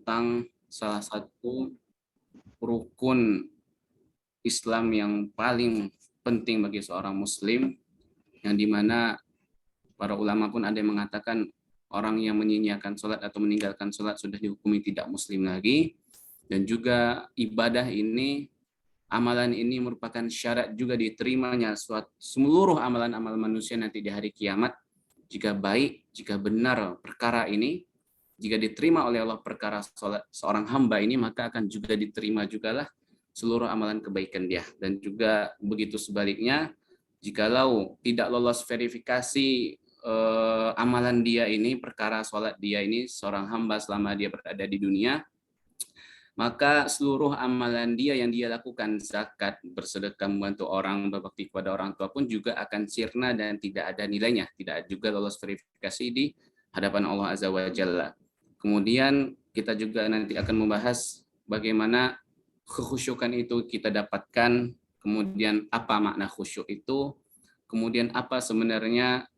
tentang salah satu rukun Islam yang paling penting bagi seorang muslim, yang dimana para ulama pun ada yang mengatakan orang yang menyia-nyiakan sholat atau meninggalkan sholat sudah dihukumi tidak muslim lagi. Dan juga ibadah ini, amalan ini merupakan syarat juga diterimanya seluruh amalan-amalan manusia nanti di hari kiamat. Jika baik, jika benar perkara ini, jika diterima oleh Allah perkara sholat seorang hamba ini, maka akan juga diterima jugalah seluruh amalan kebaikan dia. Dan juga begitu sebaliknya, jikalau tidak lolos verifikasi amalan dia ini, perkara sholat dia ini, seorang hamba selama dia berada di dunia, maka seluruh amalan dia yang dia lakukan, zakat, bersedekah, membantu orang, berbakti kepada orang tua pun juga akan sirna dan tidak ada nilainya, tidak juga lolos verifikasi di hadapan Allah Azza wa Jalla. Kemudian kita juga nanti akan membahas bagaimana kekhusyukan itu kita dapatkan, kemudian apa makna khusyuk itu, kemudian apa sebenarnya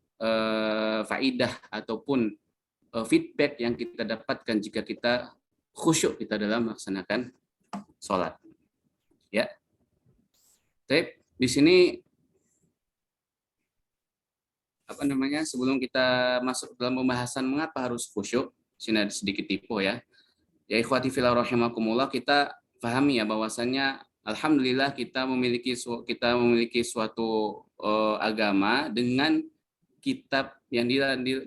faidah ataupun feedback yang kita dapatkan jika kita khusyuk kita dalam melaksanakan sholat. Ya, tapi di sini sebelum kita masuk dalam pembahasan mengapa harus khusyuk, sini ada sedikit tipe ya. Ya ikhwati fillah rahimakumullah, kita pahami ya bahwasannya alhamdulillah kita memiliki suatu agama dengan kitab yang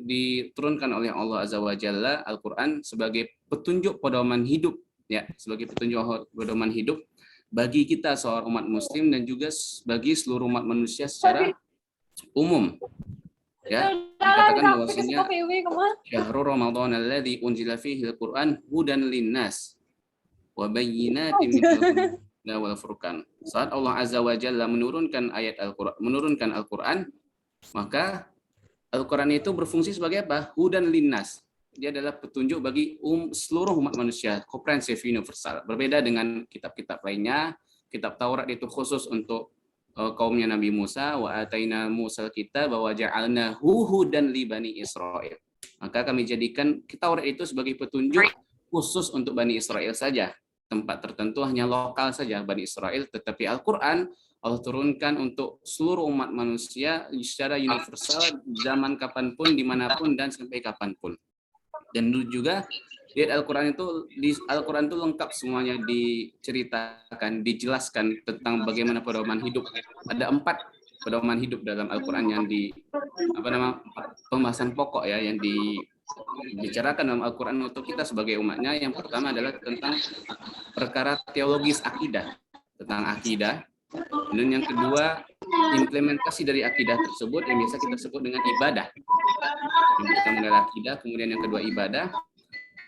diturunkan oleh Allah Azza wa Jalla, Al-Qur'an, sebagai petunjuk pedoman hidup ya, sebagai petunjuk pedoman hidup bagi kita seorang umat muslim dan juga bagi seluruh umat manusia secara umum. Ya, dikatakan bahwasanya syahrul Ramadan alladzi unzila fihi al-Qur'an hudan linnas wa bayyinatin minal huda wal furqan. Saat Allah Azza wa Jalla menurunkan Al-Qur'an, maka Al-Quran itu berfungsi sebagai apa? Hudan linnas. Dia adalah petunjuk bagi seluruh umat manusia, komprehensif, universal. Berbeda dengan kitab-kitab lainnya. Kitab Taurat itu khusus untuk kaumnya Nabi Musa. Wa ataina Musa kitab wa ja'alnahu hudan li bani Israil. Maka kami jadikan Taurat itu sebagai petunjuk khusus untuk Bani Israel saja. Tempat tertentu hanya lokal saja Bani Israel. Tetapi Al-Quran Allah turunkan untuk seluruh umat manusia secara universal, zaman kapanpun, dimanapun, dan sampai kapanpun. Dan juga lihat Al-Quran itu lengkap semuanya, diceritakan, dijelaskan tentang bagaimana pedoman hidup. Ada 4 pedoman hidup dalam Al-Quran yang pembahasan pokok ya yang dibicarakan dalam Al-Quran untuk kita sebagai umatnya. Yang pertama adalah tentang perkara teologis akidah, tentang akidah. Dan yang kedua, implementasi dari akidah tersebut yang biasa kita sebut dengan ibadah. Yang pertama adalah akidah, kemudian yang kedua ibadah.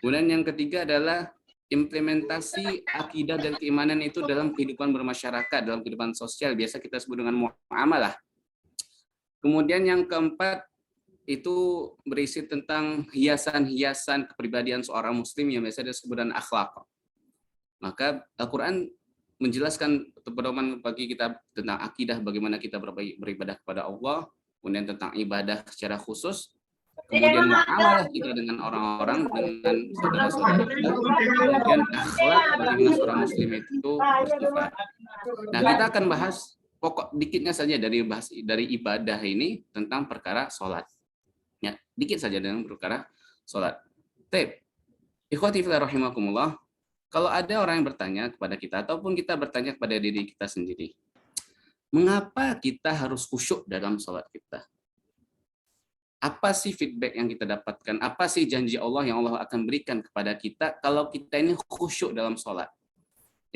Kemudian yang ketiga adalah implementasi akidah dan keimanan itu dalam kehidupan bermasyarakat, dalam kehidupan sosial, biasa kita sebut dengan muamalah. Kemudian yang keempat itu berisi tentang hiasan-hiasan kepribadian seorang muslim yang biasa disebut dengan akhlak. Maka Al-Quran menjelaskan pedoman bagi kita tentang akidah, bagaimana kita beribadah kepada Allah, kemudian tentang ibadah secara khusus, kemudian muamalah kita dengan orang-orang, dengan saudara-saudara kita, kemudian akhlak bagaimana seorang muslim itu bersifat. Nah, kita akan bahas pokok dikitnya saja dari ibadah ini tentang perkara sholat. Ya, dikit saja dengan perkara sholat. Ikhwati fillah rahimakumullah. Kalau ada orang yang bertanya kepada kita, ataupun kita bertanya kepada diri kita sendiri, mengapa kita harus khusyuk dalam sholat kita? Apa sih feedback yang kita dapatkan? Apa sih janji Allah yang Allah akan berikan kepada kita kalau kita ini khusyuk dalam sholat?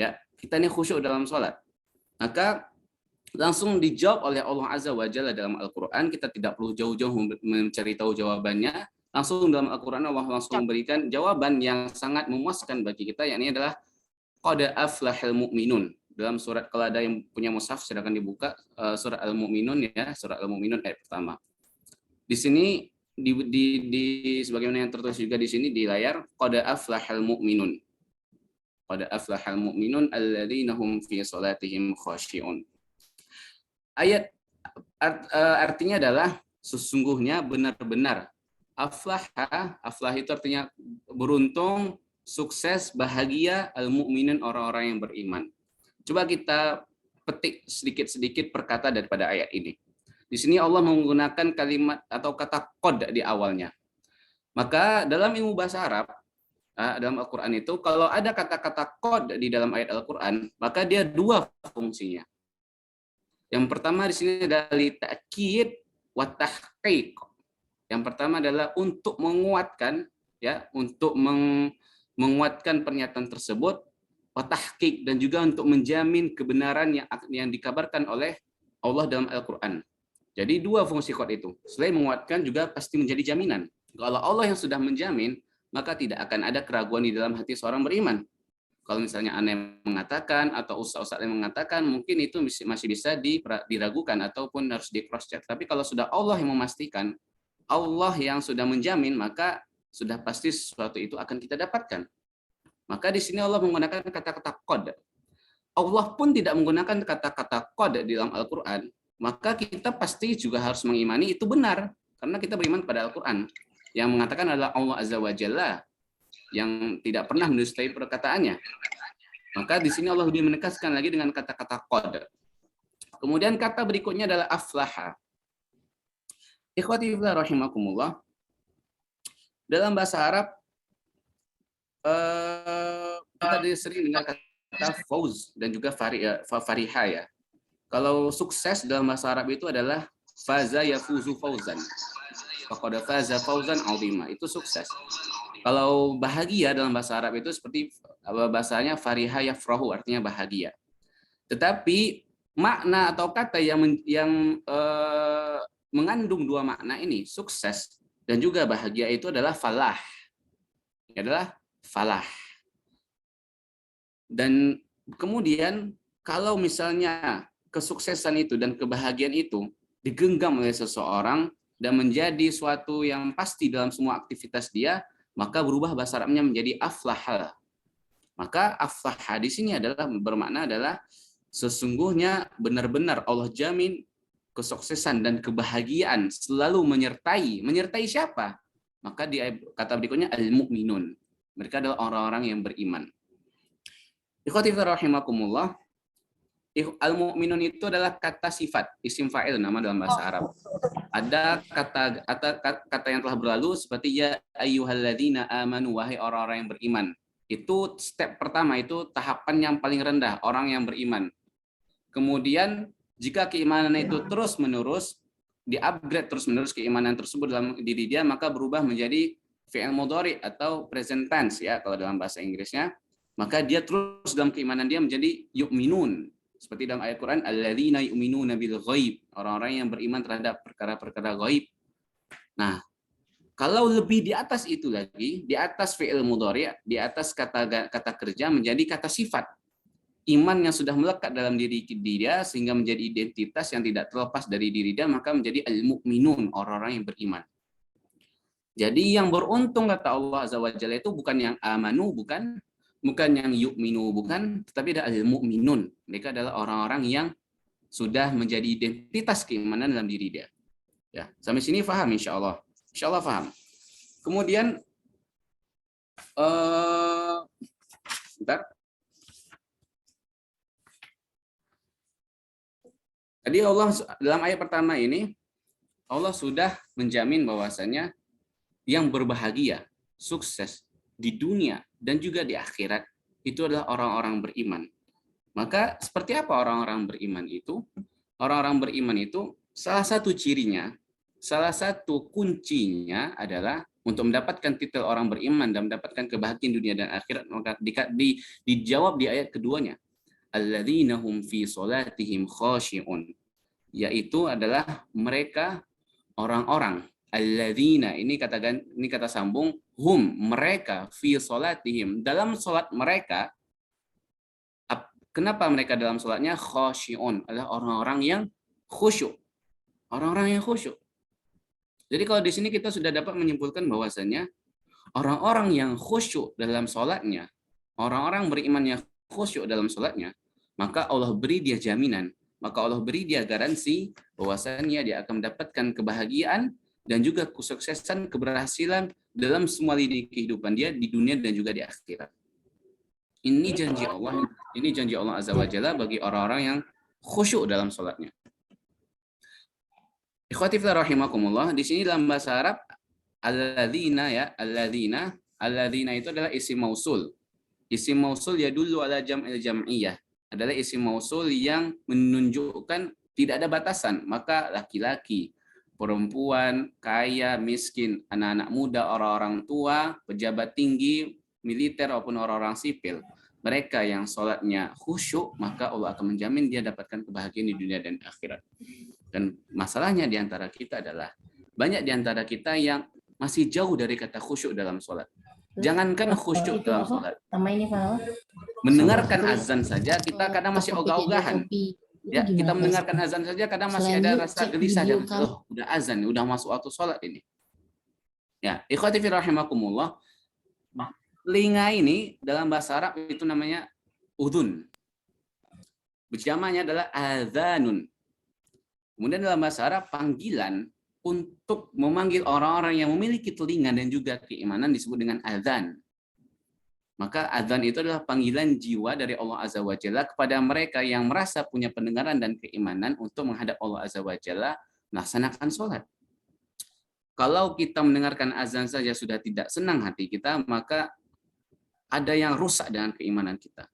Ya, kita ini khusyuk dalam sholat. Maka langsung dijawab oleh Allah Azza wa Jalla dalam Al-Quran. Kita tidak perlu jauh-jauh mencari tahu jawabannya. Langsung dalam Al-Quran Allah langsung memberikan jawaban yang sangat memuaskan bagi kita, yakni adalah qad aflahal mu'minun. Dalam surat, kalau ada yang punya mushaf silakan dibuka surat Al-Mu'minun ya, surat Al-Mu'minun ayat pertama. Di sini di sebagaimana yang tertulis juga di sini di layar, qad aflahal mu'minun. Qad aflahal mu'minun alladzina hum fi salatihim khashi'un. Ayat artinya adalah sesungguhnya benar-benar. Aflah itu artinya beruntung, sukses, bahagia al-mu'minin, orang-orang yang beriman. Coba kita petik sedikit-sedikit perkata daripada ayat ini. Di sini Allah menggunakan kalimat atau kata qad di awalnya. Maka dalam ilmu bahasa Arab, dalam Al-Quran itu, kalau ada kata-kata qad di dalam ayat Al-Quran, maka dia dua fungsinya. Yang pertama di sini adalah li ta'kid wa tahqiq. Yang pertama adalah untuk menguatkan, ya, untuk menguatkan pernyataan tersebut, wa tahqiq, dan juga untuk menjamin kebenaran yang dikabarkan oleh Allah dalam Al-Quran. Jadi dua fungsi qad itu. Selain menguatkan juga pasti menjadi jaminan. Kalau Allah yang sudah menjamin, maka tidak akan ada keraguan di dalam hati seorang beriman. Kalau misalnya aneh mengatakan atau ustaz-ustaz yang mengatakan, mungkin itu masih bisa diragukan ataupun harus di cross check. Tapi kalau sudah Allah yang memastikan, Allah yang sudah menjamin, maka sudah pasti sesuatu itu akan kita dapatkan. Maka di sini Allah menggunakan kata-kata qad. Allah pun tidak menggunakan kata-kata qad di dalam Al-Quran, maka kita pasti juga harus mengimani itu benar, karena kita beriman pada Al-Quran. Yang mengatakan adalah Allah Azza wa Jalla, yang tidak pernah mendustai perkataannya. Maka di sini Allah lebih menekankan lagi dengan kata-kata qad. Kemudian kata berikutnya adalah aflaha. Ikhwati fillah rahimakumullah. Dalam bahasa Arab kita sering dengar kata fauz dan juga fariha, ya. Kalau sukses dalam bahasa Arab itu adalah faza yafuzu fauzan. Faqad faza fauzan 'azima. Itu sukses. Kalau bahagia dalam bahasa Arab itu seperti bahasanya fariha yafrahu, artinya bahagia. Tetapi makna atau kata yang mengandung dua makna ini, sukses dan juga bahagia, itu adalah falah. Adalah falah. Dan kemudian kalau misalnya kesuksesan itu dan kebahagiaan itu digenggam oleh seseorang dan menjadi suatu yang pasti dalam semua aktivitas dia, maka berubah bahasa Arabnya menjadi aflaha. Maka aflaha di sini adalah bermakna adalah sesungguhnya benar-benar Allah jamin kesuksesan dan kebahagiaan selalu menyertai siapa? Maka di kata berikutnya al-mu'minun. Mereka adalah orang-orang yang beriman. Ikhwati fillah rahimakumullah. Al-mu'minun itu adalah kata sifat, isim fa'il, nama dalam bahasa Arab. Ada kata yang telah berlalu seperti ya ayyuhalladzina amanu, wahai orang-orang yang beriman. Itu step pertama, itu tahapan yang paling rendah, orang yang beriman. Kemudian jika keimanan itu terus-menerus di-upgrade terus-menerus keimanan tersebut dalam diri dia, maka berubah menjadi fi'il mudhari atau present tense, ya kalau dalam bahasa Inggrisnya. Maka dia terus dalam keimanan dia menjadi yu'minun. Seperti dalam ayat Quran, alladzina yu'minuna bil ghaib, orang-orang yang beriman terhadap perkara-perkara ghaib. Nah, kalau lebih di atas itu lagi, di atas fi'il mudhari, di atas kata kerja menjadi kata sifat. Iman yang sudah melekat dalam diri dia sehingga menjadi identitas yang tidak terlepas dari diri dia, maka menjadi al-mu'minun, orang-orang yang beriman. Jadi yang beruntung kata Allah Azza wa Jalla itu bukan yang amanu, bukan yang yu'minu, bukan, tetapi ada al-mu'minun. Mereka adalah orang-orang yang sudah menjadi identitas keimanan dalam diri dia. Ya, sampai sini paham insyaallah. Insyaallah paham. Kemudian bentar. Tadi Allah dalam ayat pertama ini Allah sudah menjamin bahwasanya yang berbahagia, sukses di dunia dan juga di akhirat itu adalah orang-orang beriman. Maka seperti apa orang-orang beriman itu? Orang-orang beriman itu salah satu cirinya, salah satu kuncinya adalah untuk mendapatkan titel orang beriman dan mendapatkan kebahagiaan dunia dan akhirat, maka dijawab di ayat keduanya. Alladzina hum fi sholatihim khashi'un, yaitu adalah mereka orang-orang, alladzina, ini kata sambung, hum, mereka, fi sholatihim, dalam sholat mereka. Kenapa mereka dalam sholatnya khashi'un, adalah orang-orang yang khusyuk, orang-orang yang khusyuk. Jadi kalau di sini kita sudah dapat menyimpulkan bahwasanya orang-orang yang khusyuk dalam sholatnya, orang-orang beriman yang khusyuk dalam sholatnya, maka Allah beri dia jaminan, maka Allah beri dia garansi bahwasanya dia akan mendapatkan kebahagiaan dan juga kesuksesan, keberhasilan dalam semua lini kehidupan dia di dunia dan juga di akhirat. Ini janji Allah Azza wa Jalla bagi orang-orang yang khusyuk dalam sholatnya. Ikhwati fillah rahimakumullah, di sini dalam bahasa Arab alladzina ya, alladzina itu adalah isim mausul. Isim mausul yadullu ala jam'il jam'iyah, adalah isim mausul yang menunjukkan tidak ada batasan, maka laki-laki, perempuan, kaya, miskin, anak-anak muda, orang-orang tua, pejabat tinggi, militer maupun orang-orang sipil, mereka yang sholatnya khusyuk, maka Allah akan menjamin dia dapatkan kebahagiaan di dunia dan akhirat. Dan masalahnya di antara kita adalah banyak di antara kita yang masih jauh dari kata khusyuk dalam sholat. Jangankan khusyuk dalam sholat, mendengarkan azan saja kita kadang masih ogah-ogahan. Ya, kita mendengarkan azan saja kadang masih ada rasa gelisah dan udah azan, udah masuk waktu sholat ini. Ya, ikhwati fi rahimakumullah. Telinga ini dalam bahasa Arab itu namanya udhun. Jamaknya adalah adzanun. Kemudian dalam bahasa Arab panggilan untuk memanggil orang-orang yang memiliki telinga dan juga keimanan disebut dengan adzan. Maka adzan itu adalah panggilan jiwa dari Allah Azza wa Jalla kepada mereka yang merasa punya pendengaran dan keimanan untuk menghadap Allah Azza wa Jalla melaksanakan sholat. Kalau kita mendengarkan azan saja sudah tidak senang hati kita, maka ada yang rusak dengan keimanan kita.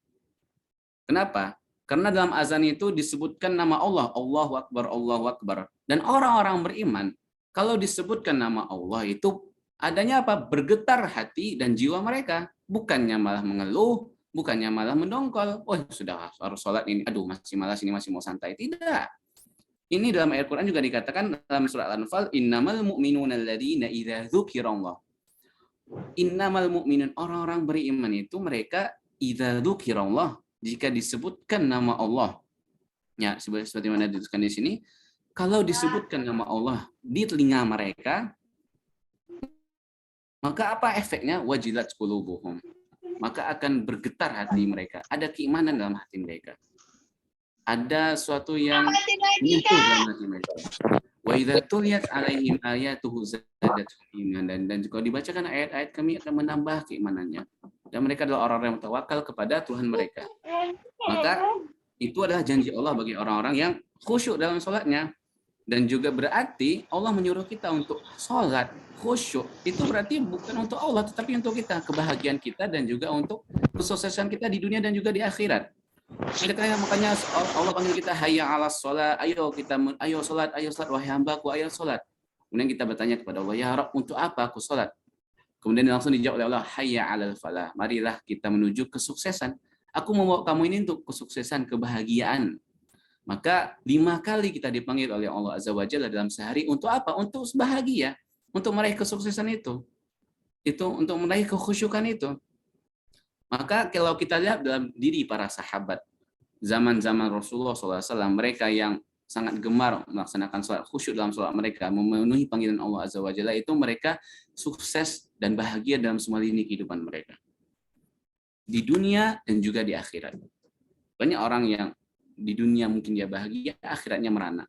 Kenapa? Karena dalam azan itu disebutkan nama Allah, Allahu Akbar, Allahu Akbar. Dan orang-orang beriman, kalau disebutkan nama Allah itu adanya apa? Bergetar hati dan jiwa mereka. Bukannya malah mengeluh, bukannya malah mendongkol. Oh, sudah harus sholat ini. Aduh, masih malas ini, masih mau santai. Tidak. Ini dalam ayat Quran juga dikatakan dalam surat Al-Anfal, innamal mu'minuna alladzina idza dzukirallah. Innamal mu'minun, orang-orang beriman itu mereka idza dzukirallah, jika disebutkan nama Allah. Ya, seperti mana disebutkan di sini, kalau disebutkan nama Allah di telinga mereka, maka apa efeknya? Wajilat qulubuhum. Maka akan bergetar hati mereka. Ada keimanan dalam hati mereka. Ada suatu yang menyentuh dalam hati mereka. Wa idza tuliyat alaihim ayatuhu zadatuhum imanan, dan jika dibacakan ayat-ayat kami akan menambah keimanannya. Dan mereka adalah orang-orang yang tawakal kepada Tuhan mereka. Maka itu adalah janji Allah bagi orang-orang yang khusyuk dalam sholatnya. Dan juga berarti Allah menyuruh kita untuk sholat khusyuk. Itu berarti bukan untuk Allah, tetapi untuk kita, kebahagiaan kita dan juga untuk kesuksesan kita di dunia dan juga di akhirat. Makanya Allah panggil kita hayya 'alas sholat, ayo sholat wahai hambaku, ayo sholat. Kemudian kita bertanya kepada Allah, ya Rabb, untuk apa aku sholat? Kemudian langsung dijawab oleh Allah, hayya 'alal falah, marilah kita menuju kesuksesan. Aku membawa kamu ini untuk kesuksesan, kebahagiaan. Maka 5 kali kita dipanggil oleh Allah Azza wa Jalla dalam sehari untuk apa? Untuk bahagia, untuk meraih kesuksesan itu. Itu untuk meraih kekhusyukan itu. Maka kalau kita lihat dalam diri para sahabat zaman-zaman Rasulullah SAW, mereka yang sangat gemar melaksanakan sholat khusyuk dalam sholat mereka, memenuhi panggilan Allah Azza wa Jalla, itu mereka sukses dan bahagia dalam semua lini kehidupan mereka. Di dunia dan juga di akhirat. Banyak orang yang di dunia mungkin dia bahagia, akhiratnya merana.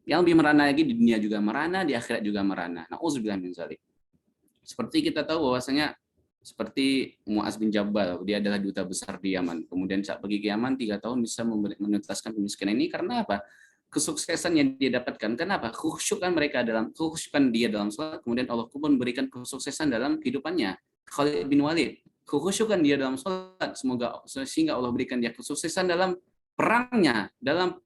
Yang lebih merana lagi, di dunia juga merana, di akhirat juga merana. Na'udzubillah min dzalik. Seperti kita tahu bahwasanya seperti Mu'adz bin Jabal, dia adalah duta besar di Yaman. Kemudian saat pergi ke Yaman 3 tahun bisa menuntaskan kemiskinan ini karena apa? Kesuksesan yang dia dapatkan. Kenapa? Khusyukan dia dalam sholat, kemudian Allah pun memberikan kesuksesan dalam kehidupannya. Khalid bin Walid, kekhusyukan dia dalam sholat, sehingga Allah berikan dia kesuksesan dalam perangnya, dalam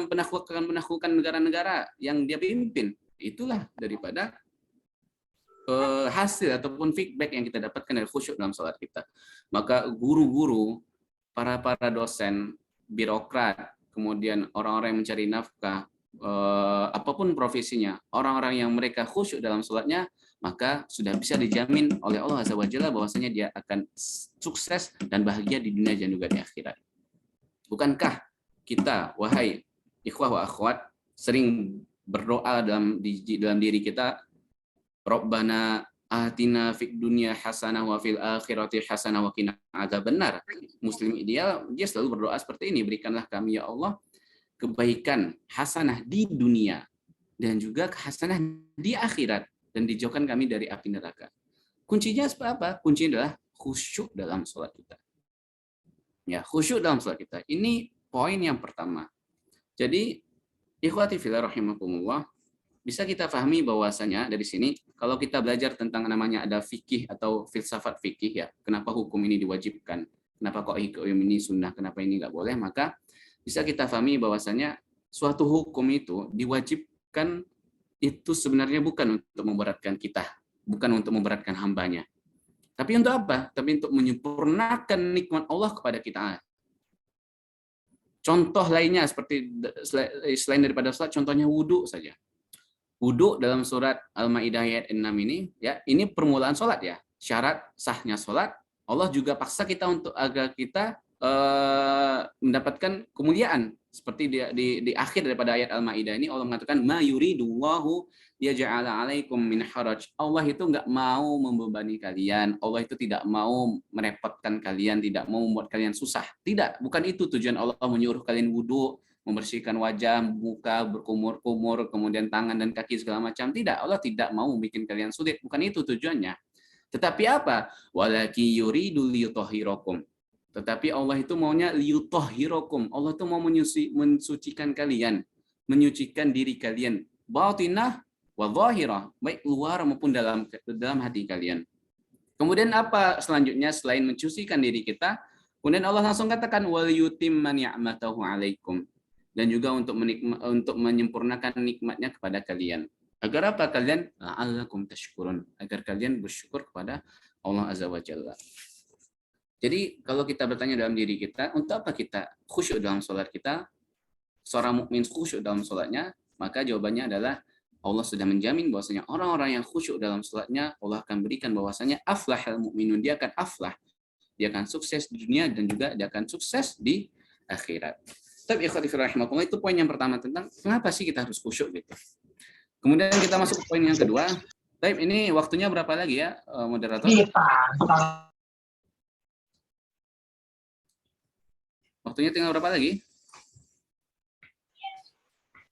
penaklukan negara-negara yang dia pimpin. Itulah daripada hasil ataupun feedback yang kita dapatkan dari khusyuk dalam sholat kita. Maka guru-guru, para dosen, birokrat, kemudian orang-orang yang mencari nafkah, apapun profesinya, orang-orang yang mereka khusyuk dalam sholatnya, maka sudah bisa dijamin oleh Allah Azza wa Jalla bahwasanya dia akan sukses dan bahagia di dunia dan juga di akhirat. Bukankah kita, wahai ikhwah wa akhwat, sering berdoa dalam diri kita, Rabbana atina fid dunya hasanah wa fil akhirati hasanah wa qina adzaban nar. Muslim ideal dia selalu berdoa seperti ini, berikanlah kami ya Allah kebaikan hasanah di dunia dan juga hasanah di akhirat, dan dijauhkan kami dari api neraka. Kuncinya apa? Kuncinya adalah khusyuk dalam sholat kita. Ya, khusyuk dalam sholat kita. Ini poin yang pertama. Jadi, ikhwati fillah rahimakumullah, bisa kita pahami bahwasanya dari sini, kalau kita belajar tentang namanya ada fikih atau filsafat fikih, ya, kenapa hukum ini diwajibkan, kenapa kok hukum ini sunnah, kenapa ini nggak boleh, maka bisa kita pahami bahwasanya suatu hukum itu diwajibkan itu sebenarnya bukan untuk memberatkan kita, bukan untuk memberatkan hambanya. Tapi untuk apa? Tapi untuk menyempurnakan nikmat Allah kepada kita. Contoh lainnya seperti selain daripada sholat, contohnya wudhu saja. Wudhu dalam surat Al-Maidah ayat 6 ini, ya, ini permulaan sholat, ya. Syarat sahnya sholat, Allah juga paksa kita untuk agar kita mendapatkan kemuliaan. Seperti di akhir daripada ayat Al-Maidah ini, Allah mengatakan, ma yuridullahu yaj'ala 'alaikum min haraj. Allah itu nggak mau membebani kalian, Allah itu tidak mau merepotkan kalian, tidak mau membuat kalian susah. Tidak, bukan itu tujuan Allah menyuruh kalian wudhu, membersihkan wajah, muka, berkumur-kumur, kemudian tangan dan kaki segala macam. Tidak, Allah tidak mau membuat kalian sulit. Bukan itu tujuannya. Tetapi apa? Walaki yuridu liyutahhirakum. Tetapi Allah itu maunya liyutahhirakum. Allah itu mau mensucikan kalian, menyucikan diri kalian. Batinah wa zahirah, baik luar maupun dalam hati kalian. Kemudian apa selanjutnya selain mensucikan diri kita? Kemudian Allah langsung katakan wal yutimma ni'matahu 'alaikum, dan juga untuk menyempurnakan nikmatnya kepada kalian. Agar apa? Kalian la'allakum tashkurun, agar kalian bersyukur kepada Allah Azza wa Jalla. Jadi kalau kita bertanya dalam diri kita, untuk apa kita khusyuk dalam sholat kita? Seorang mukmin khusyuk dalam sholatnya, maka jawabannya adalah Allah sudah menjamin bahwasanya orang-orang yang khusyuk dalam sholatnya, Allah akan berikan bahwasanya aflahal mukminun, dia akan aflah, dia akan sukses di dunia dan juga dia akan sukses di akhirat. Tapi ikhwati fillah rahimakumullah, itu poin yang pertama tentang kenapa sih kita harus khusyuk gitu. Kemudian kita masuk ke poin yang kedua. Baik, ini waktunya berapa lagi ya, moderator? Waktunya tinggal berapa lagi?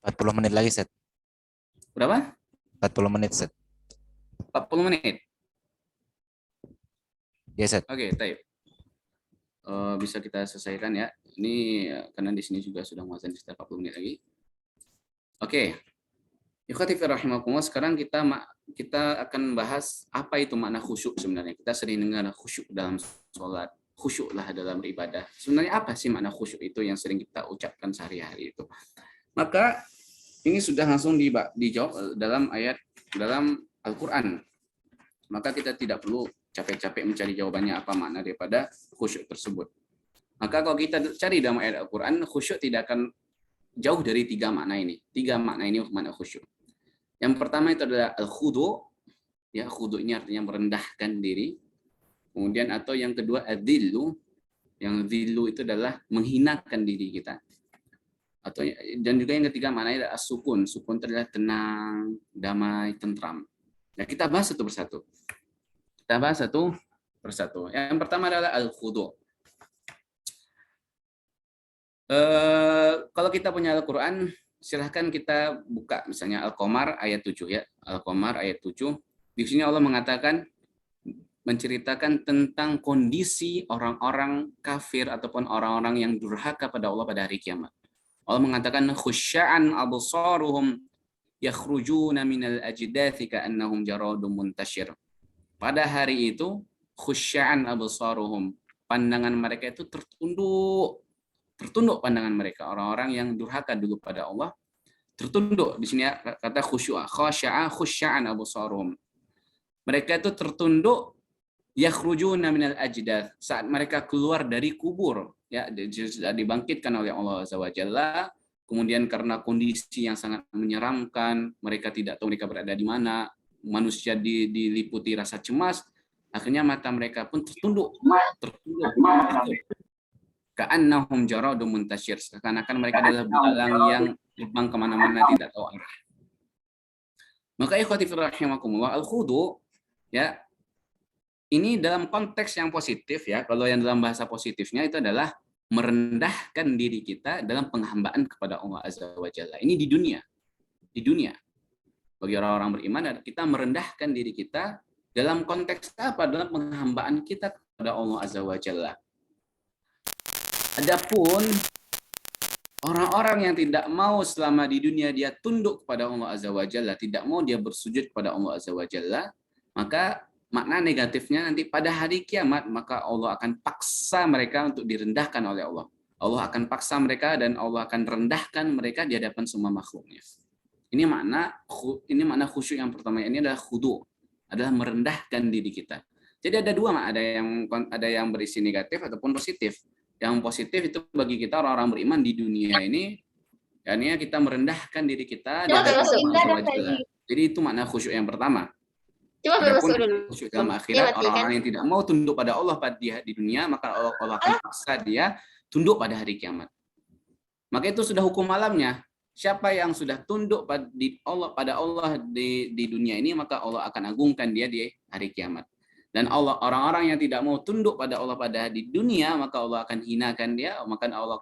40 menit lagi, Set. Berapa? 40 menit, Set. 40 menit. Ya, Set. Oke, baik. Bisa kita selesaikan ya. Ini karena di sini juga sudah muazan sekitar 40 menit lagi. Oke. Ikhwati fillah rahimakumullah, sekarang kita akan bahas apa itu makna khusyuk sebenarnya. Kita sering dengar khusyuk dalam sholat, khusyuklah dalam beribadah. Sebenarnya apa sih makna khusyuk itu yang sering kita ucapkan sehari-hari itu? Maka ini sudah langsung dijawab dalam Al-Quran. Maka kita tidak perlu capek-capek mencari jawabannya apa makna daripada khusyuk tersebut. Maka kalau kita cari dalam ayat Al-Quran, khusyuk tidak akan jauh dari tiga makna ini. Tiga makna ini makna khusyuk. Yang pertama itu adalah al-khudu'. Ya, khudu' ini artinya merendahkan diri. Kemudian atau yang kedua adzillu. Yang dzillu itu adalah menghinakan diri kita. Dan juga yang ketiga maknanya adalah as-sukun. Sukun itu adalah tenang, damai, tentram. Nah, kita bahas satu persatu. Yang pertama adalah al-khudu'. Kalau kita punya Al-Quran, silahkan kita buka misalnya Al-Qamar ayat 7 ya. Al-Qamar ayat 7. Di sini Allah mengatakan, menceritakan tentang kondisi orang-orang kafir ataupun orang-orang yang durhaka pada Allah pada hari kiamat. Allah mengatakan khusya'an absaruhum yakhrujuna minal ajdathi ka'annahum jaradun muntashir. Pada hari itu khusya'an absaruhum, pandangan mereka itu tertunduk pandangan mereka. Orang-orang yang durhaka dulu pada Allah tertunduk. Di sini kata khusyu'a, khusya'an absaruhum. Mereka itu tertunduk yakhrujuna minal ajdath, saat mereka keluar dari kubur, ya, dibangkitkan oleh Allah Azza wa Jalla. Kemudian karena kondisi yang sangat menyeramkan, mereka tidak tahu mereka berada di mana, manusia diliputi rasa cemas, akhirnya mata mereka pun tertunduk. Ka'annahum jaradun muntashir, seakan-akan mereka adalah belalang yang terbang kemana-mana tidak tahu arah. Maka ikhwati fillah rahimakumullah, al-khudu' ya, ini dalam konteks yang positif ya. Kalau yang dalam bahasa positifnya itu adalah merendahkan diri kita dalam penghambaan kepada Allah Azza wa Jalla. Ini di dunia. Bagi orang-orang beriman, kita merendahkan diri kita dalam konteks apa? Dalam penghambaan kita kepada Allah Azza wa Jalla. Adapun orang-orang yang tidak mau selama di dunia dia tunduk kepada Allah Azza wa Jalla, tidak mau dia bersujud kepada Allah Azza wa Jalla, maka makna negatifnya nanti pada hari kiamat, maka Allah akan paksa mereka untuk direndahkan oleh Allah. Allah akan paksa mereka dan Allah akan rendahkan mereka di hadapan semua makhluknya. Ini makna khusyuk yang pertama. Ini adalah khudu, adalah merendahkan diri kita. Jadi ada dua, ada yang berisi negatif ataupun positif. Yang positif itu bagi kita orang-orang beriman di dunia ini, yakni kita merendahkan diri kita di hadapan Allah. Jadi itu makna khusyuk yang pertama. Adapun khusyuk dalam akhirat, orang-orang yang tidak mau tunduk pada Allah di dunia, maka Allah akan paksa dia tunduk pada hari kiamat. Maka itu sudah hukum alamnya. Siapa yang sudah tunduk pada Allah di dunia ini, maka Allah akan agungkan dia di hari kiamat. Dan orang-orang yang tidak mau tunduk pada Allah pada di dunia, maka Allah akan hinakan dia, maka Allah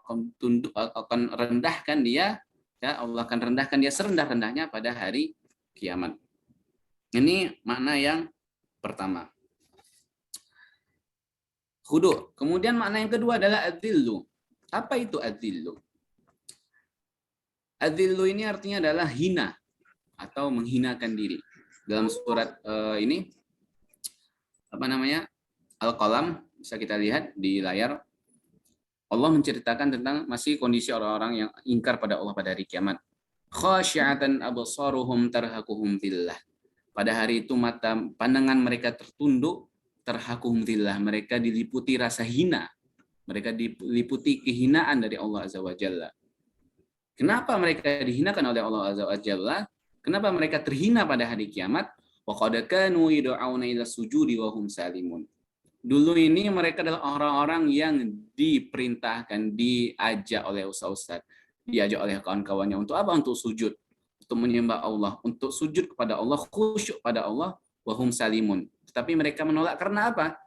akan rendahkan dia, ya Allah akan rendahkan dia serendah-rendahnya pada hari kiamat. Ini makna yang pertama. Khudu. Kemudian makna yang kedua adalah adzillu. Apa itu adzillu? Adzillu ini artinya adalah hina atau menghinakan diri. Dalam surat ini Al-Qalam, bisa kita lihat di layar. Allah menceritakan tentang masih kondisi orang-orang yang ingkar pada Allah pada hari kiamat. Khasyi'atan absaruhum tarhaquhum dhillah. Pada hari itu mata pandangan mereka tertunduk, tarhaquhum dhillah. Mereka diliputi rasa hina. Mereka diliputi kehinaan dari Allah Azza wa Jalla. Kenapa mereka dihinakan oleh Allah Azza wa Jalla? Kenapa mereka terhina pada hari kiamat? Wa qad kanu yad'una ila sujudi wa hum salimun. Dulu ini mereka adalah orang-orang yang diperintahkan, diajak oleh ustaz-ustaz, diajak oleh kawan-kawannya untuk apa? Untuk sujud, untuk menyembah Allah, untuk sujud kepada Allah, khusyuk pada Allah, wa hum salimun. Tetapi mereka menolak karena apa?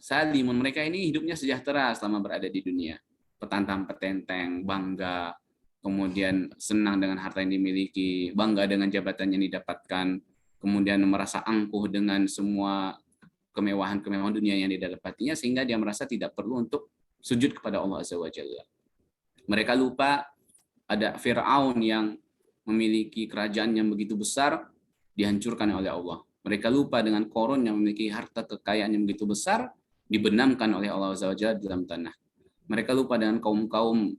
Salimun, mereka ini hidupnya sejahtera selama berada di dunia. Petantang petenteng, bangga, kemudian senang dengan harta yang dimiliki, bangga dengan jabatan yang didapatkan, kemudian merasa angkuh dengan semua kemewahan-kemewahan dunia yang didapatinya, sehingga dia merasa tidak perlu untuk sujud kepada Allah Azza wa Jalla. Mereka lupa ada Fir'aun yang memiliki kerajaan yang begitu besar, dihancurkan oleh Allah. Mereka lupa dengan Qarun yang memiliki harta kekayaan yang begitu besar, dibenamkan oleh Allah Azza wa Jalla dalam tanah. Mereka lupa dengan kaum-kaum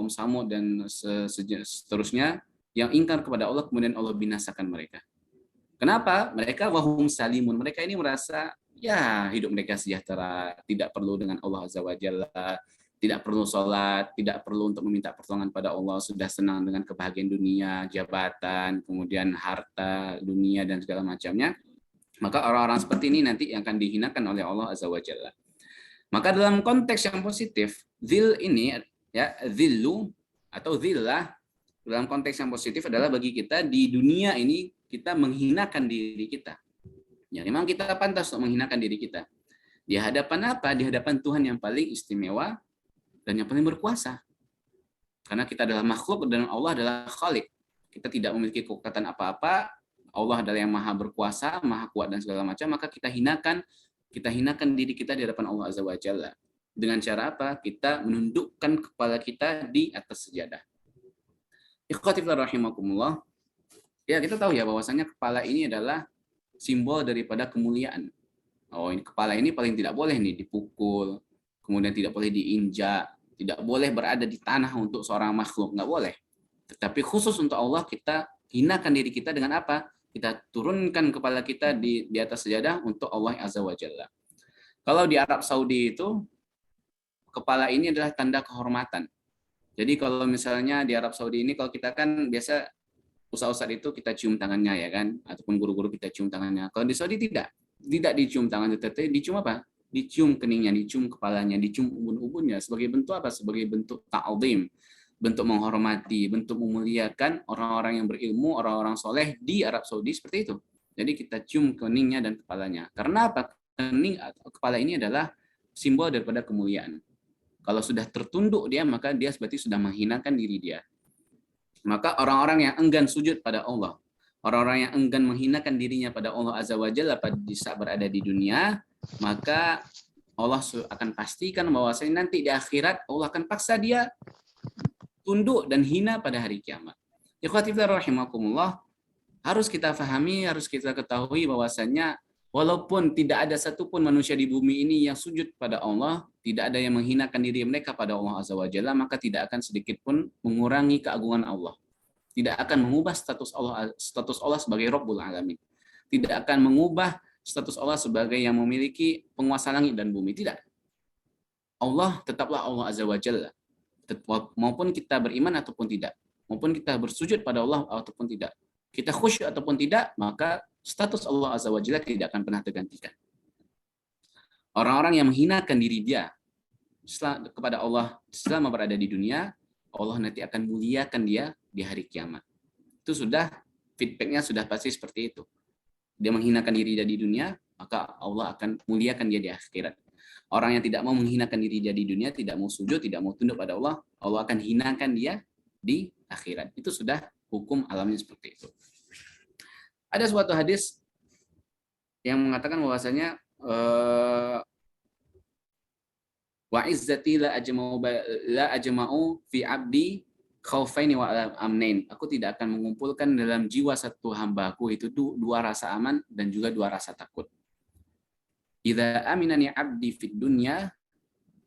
Samud dan seterusnya yang ingkar kepada Allah, kemudian Allah binasakan mereka. Kenapa? Mereka wahum salimun. Mereka ini merasa ya hidup mereka sejahtera, tidak perlu dengan Allah Azza wa Jalla, tidak perlu sholat, tidak perlu untuk meminta pertolongan pada Allah, sudah senang dengan kebahagiaan dunia, jabatan, kemudian harta dunia dan segala macamnya. Maka orang-orang seperti ini nanti yang akan dihinakan oleh Allah Azza wa Jalla. Maka dalam konteks yang positif, zil ini ya, zillu atau zillah dalam konteks yang positif adalah bagi kita di dunia ini kita menghinakan diri kita. Ya, memang kita pantas untuk menghinakan diri kita. Di hadapan apa? Di hadapan Tuhan yang paling istimewa dan yang paling berkuasa. Karena kita adalah makhluk dan Allah adalah Khalik. Kita tidak memiliki kekuatan apa-apa. Allah adalah yang maha berkuasa, maha kuat dan segala macam. Maka kita hinakan diri kita di hadapan Allah Azza wa Jalla. Dengan cara apa? Kita menundukkan kepala kita di atas sejadah. Ikhwati fillah rahimakumullah. Ya, kita tahu ya bahwasanya kepala ini adalah simbol daripada kemuliaan. Oh, ini kepala ini paling tidak boleh nih dipukul, kemudian tidak boleh diinjak, tidak boleh berada di tanah untuk seorang makhluk, nggak boleh. Tetapi khusus untuk Allah kita hinakan diri kita dengan apa? Kita turunkan kepala kita di atas sejadah untuk Allah Azza wa Jalla. Kalau di Arab Saudi itu kepala ini adalah tanda kehormatan. Jadi kalau misalnya di Arab Saudi ini kalau kita kan biasa ustaz-ustaz itu kita cium tangannya ya kan, ataupun guru-guru kita cium tangannya. Kalau di Saudi tidak dicium tangannya, tetapi dicium apa? Dicium keningnya, dicium kepalanya, dicium ubun-ubunnya sebagai bentuk apa? Sebagai bentuk ta'zim, bentuk menghormati, bentuk memuliakan orang-orang yang berilmu, orang-orang soleh di Arab Saudi seperti itu. Jadi kita cium keningnya dan kepalanya. Karena apa? Kening atau kepala ini adalah simbol daripada kemuliaan. Kalau sudah tertunduk dia, maka dia berarti sudah menghinakan diri dia. Maka orang-orang yang enggan sujud pada Allah, orang-orang yang enggan menghinakan dirinya pada Allah Azza wa Jalla pada saat berada di dunia, maka Allah akan pastikan bahwasanya nanti di akhirat Allah akan paksa dia tunduk dan hina pada hari kiamat. Ikhwati fillah rahimakumullah, harus kita pahami, harus kita ketahui bahwasanya walaupun tidak ada satupun manusia di bumi ini yang sujud pada Allah, tidak ada yang menghinakan diri mereka pada Allah Azza wa Jalla, maka tidak akan sedikit pun mengurangi keagungan Allah. Tidak akan mengubah status Allah sebagai Rabbul Alamin. Tidak akan mengubah status Allah sebagai yang memiliki penguasa langit dan bumi. Tidak. Allah tetaplah Allah Azza wa Jalla. Maupun kita beriman ataupun tidak. Maupun kita bersujud pada Allah ataupun tidak. Kita khusyuk ataupun tidak, maka status Allah Azza wa Jalla tidak akan pernah tergantikan. Orang-orang yang menghinakan diri dia kepada Allah selama berada di dunia, Allah nanti akan muliakan dia di hari kiamat. Itu sudah feedbacknya sudah pasti seperti itu. Dia menghinakan diri dia di dunia, maka Allah akan muliakan dia di akhirat. Orang yang tidak mau menghinakan diri dia di dunia, tidak mau sujud, tidak mau tunduk pada Allah, Allah akan hinakan dia di akhirat. Itu sudah hukum alamnya seperti itu. Ada suatu hadis yang mengatakan bahwasanya wa izzati la ajma'u fi abdi khaufaini wa amnain. Aku tidak akan mengumpulkan dalam jiwa satu hambaku itu dua rasa aman dan juga dua rasa takut. Idza aminani abdi fid dunya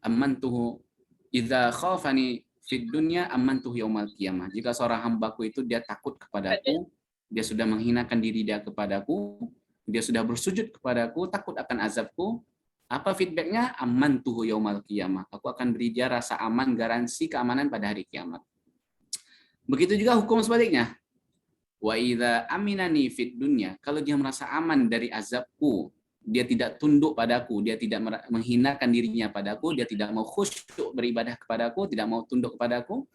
amantuhu, idza khafani fid dunya amantuhu yaumal qiyamah. Jika seorang hambaku itu dia takut kepadaku, dia sudah menghinakan diri dia kepadaku, dia sudah bersujud kepadaku, takut akan azabku, apa feedbacknya? Amantuhu yaumal qiyamah. Aku akan beri dia rasa aman, garansi keamanan pada hari kiamat. Begitu juga hukum sebaliknya. Wa idza aminani fid dunya, kalau dia merasa aman dari azabku, dia tidak tunduk padaku, dia tidak menghinakan dirinya padaku, dia tidak mau khusyuk beribadah kepadaku, tidak mau tunduk kepadaku,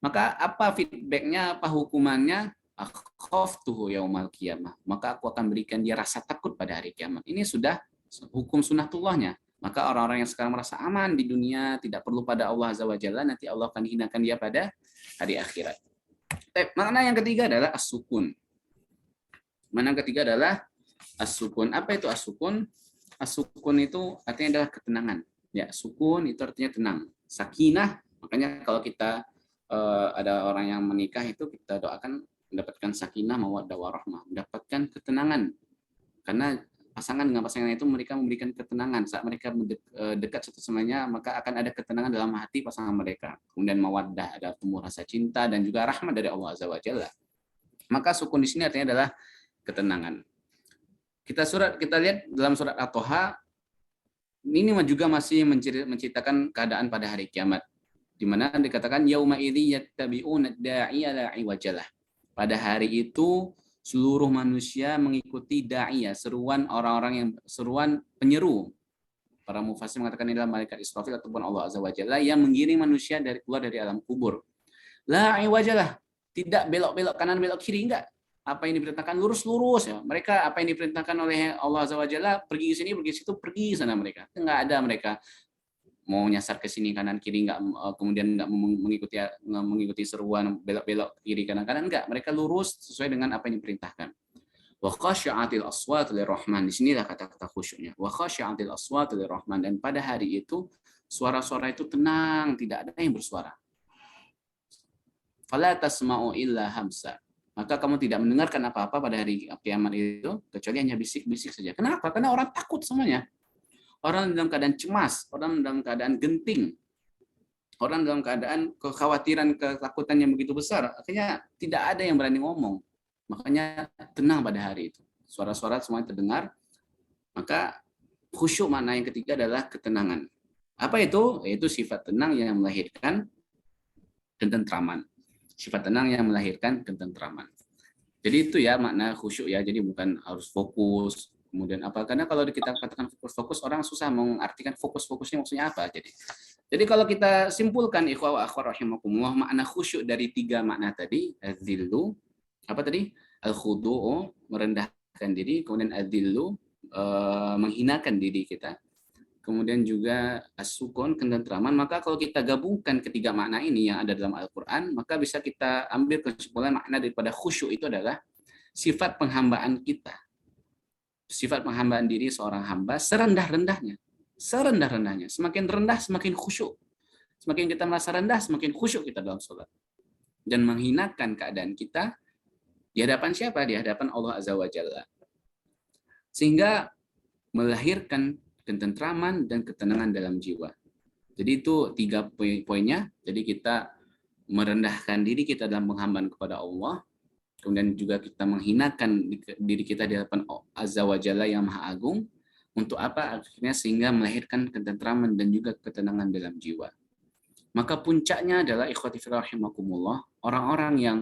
maka apa feedbacknya, apa hukumannya? Akhaftuhu yaumal qiyamah. Maka aku akan berikan dia rasa takut pada hari kiamat. Ini sudah hukum sunnatullahnya. Maka orang-orang yang sekarang merasa aman di dunia, tidak perlu pada Allah Azza wa Jalla, nanti Allah akan hinakan dia pada hari akhirat. Makna yang ketiga adalah as-sukun. Makna yang ketiga adalah as-sukun. Apa itu as-sukun? As-sukun itu artinya adalah ketenangan. Ya, sukun itu artinya tenang. Sakinah, makanya kalau kita ada orang yang menikah itu kita doakan mendapatkan sakinah, mawaddah warahmah, mendapatkan ketenangan. Karena pasangan dengan pasangan itu mereka memberikan ketenangan saat mereka dekat satu sama lainnya, maka akan ada ketenangan dalam hati pasangan mereka. Kemudian mawaddah, ada tumbuh rasa cinta dan juga rahmat dari Allah Azza wa Jalla. Maka sukun di sini artinya adalah ketenangan. Kita lihat dalam surat At-Toha, ini juga masih menceritakan keadaan pada hari kiamat, di mana dikatakan yauma idzi yattabi'una da'iya la iwajalah. Pada hari itu seluruh manusia mengikuti da'iyah, seruan orang-orang yang seruan penyeru. Para mufassir mengatakan ini adalah malaikat Israfil ataupun Allah Azza wa Jalla yang menggiring manusia keluar dari alam kubur. La iwajalah, tidak belok-belok kanan belok kiri, enggak. Apa yang diperintahkan lurus-lurus ya. Mereka apa yang diperintahkan oleh Allah Azza wa Jalla, pergi ke sini, pergi ke situ, pergi sana mereka. Enggak ada mereka mau nyasar ke sini kanan kiri, enggak, kemudian enggak mengikuti seruan belok-belok kiri kanan enggak, mereka lurus sesuai dengan apa yang diperintahkan. Wa khasyi'atil aswatu lirrahman, di sinilah kata-kata khusyuknya. Wa khasyi'atil aswatu lirrahman, dan pada hari itu suara-suara itu tenang, tidak ada yang bersuara. Fala tasma'u illa hamsa, maka kamu tidak mendengarkan apa-apa pada hari kiamat itu kecuali hanya bisik-bisik saja. Kenapa? Karena orang takut semuanya. Orang dalam keadaan cemas, orang dalam keadaan genting, orang dalam keadaan kekhawatiran, ketakutan yang begitu besar. Akhirnya tidak ada yang berani ngomong. Makanya tenang pada hari itu. Suara-suara semuanya terdengar. Maka khusyuk makna yang ketiga adalah ketenangan. Apa itu? Yaitu sifat tenang yang melahirkan ketentraman. Sifat tenang yang melahirkan ketentraman. Jadi itu ya makna khusyuk ya. Jadi bukan harus fokus. Kemudian apa? Karena kalau kita katakan fokus-fokus, orang susah mengartikan fokus-fokusnya maksudnya apa. Jadi kalau kita simpulkan ikhwah wa akhwat rahimakumullah, makna khusyuk dari tiga makna tadi, adzillu, apa tadi? Al-khudu'u, merendahkan diri, kemudian adzillu, menghinakan diri kita. kemudian juga as-sukun, ketentraman. Maka kalau kita gabungkan ketiga makna ini yang ada dalam Al-Quran, maka bisa kita ambil kesimpulan makna daripada khusyuk itu adalah sifat penghambaan kita. Sifat penghambaan diri seorang hamba serendah-rendahnya. Serendah-rendahnya. Semakin rendah, semakin khusyuk. Semakin kita merasa rendah, semakin khusyuk kita dalam sholat. Dan menghinakan keadaan kita di hadapan siapa? Di hadapan Allah Azza wa Jalla. Sehingga melahirkan ketentraman dan ketenangan dalam jiwa. Jadi itu 3 poinnya. Jadi kita merendahkan diri kita dalam penghambaan kepada Allah, kemudian juga kita menghinakan diri kita di hadapan Azza wa Jalla yang Maha Agung. Untuk apa? Akhirnya sehingga melahirkan ketentraman dan juga ketenangan dalam jiwa. Maka puncaknya adalah ikhwati fillah rahimakumullah, orang-orang yang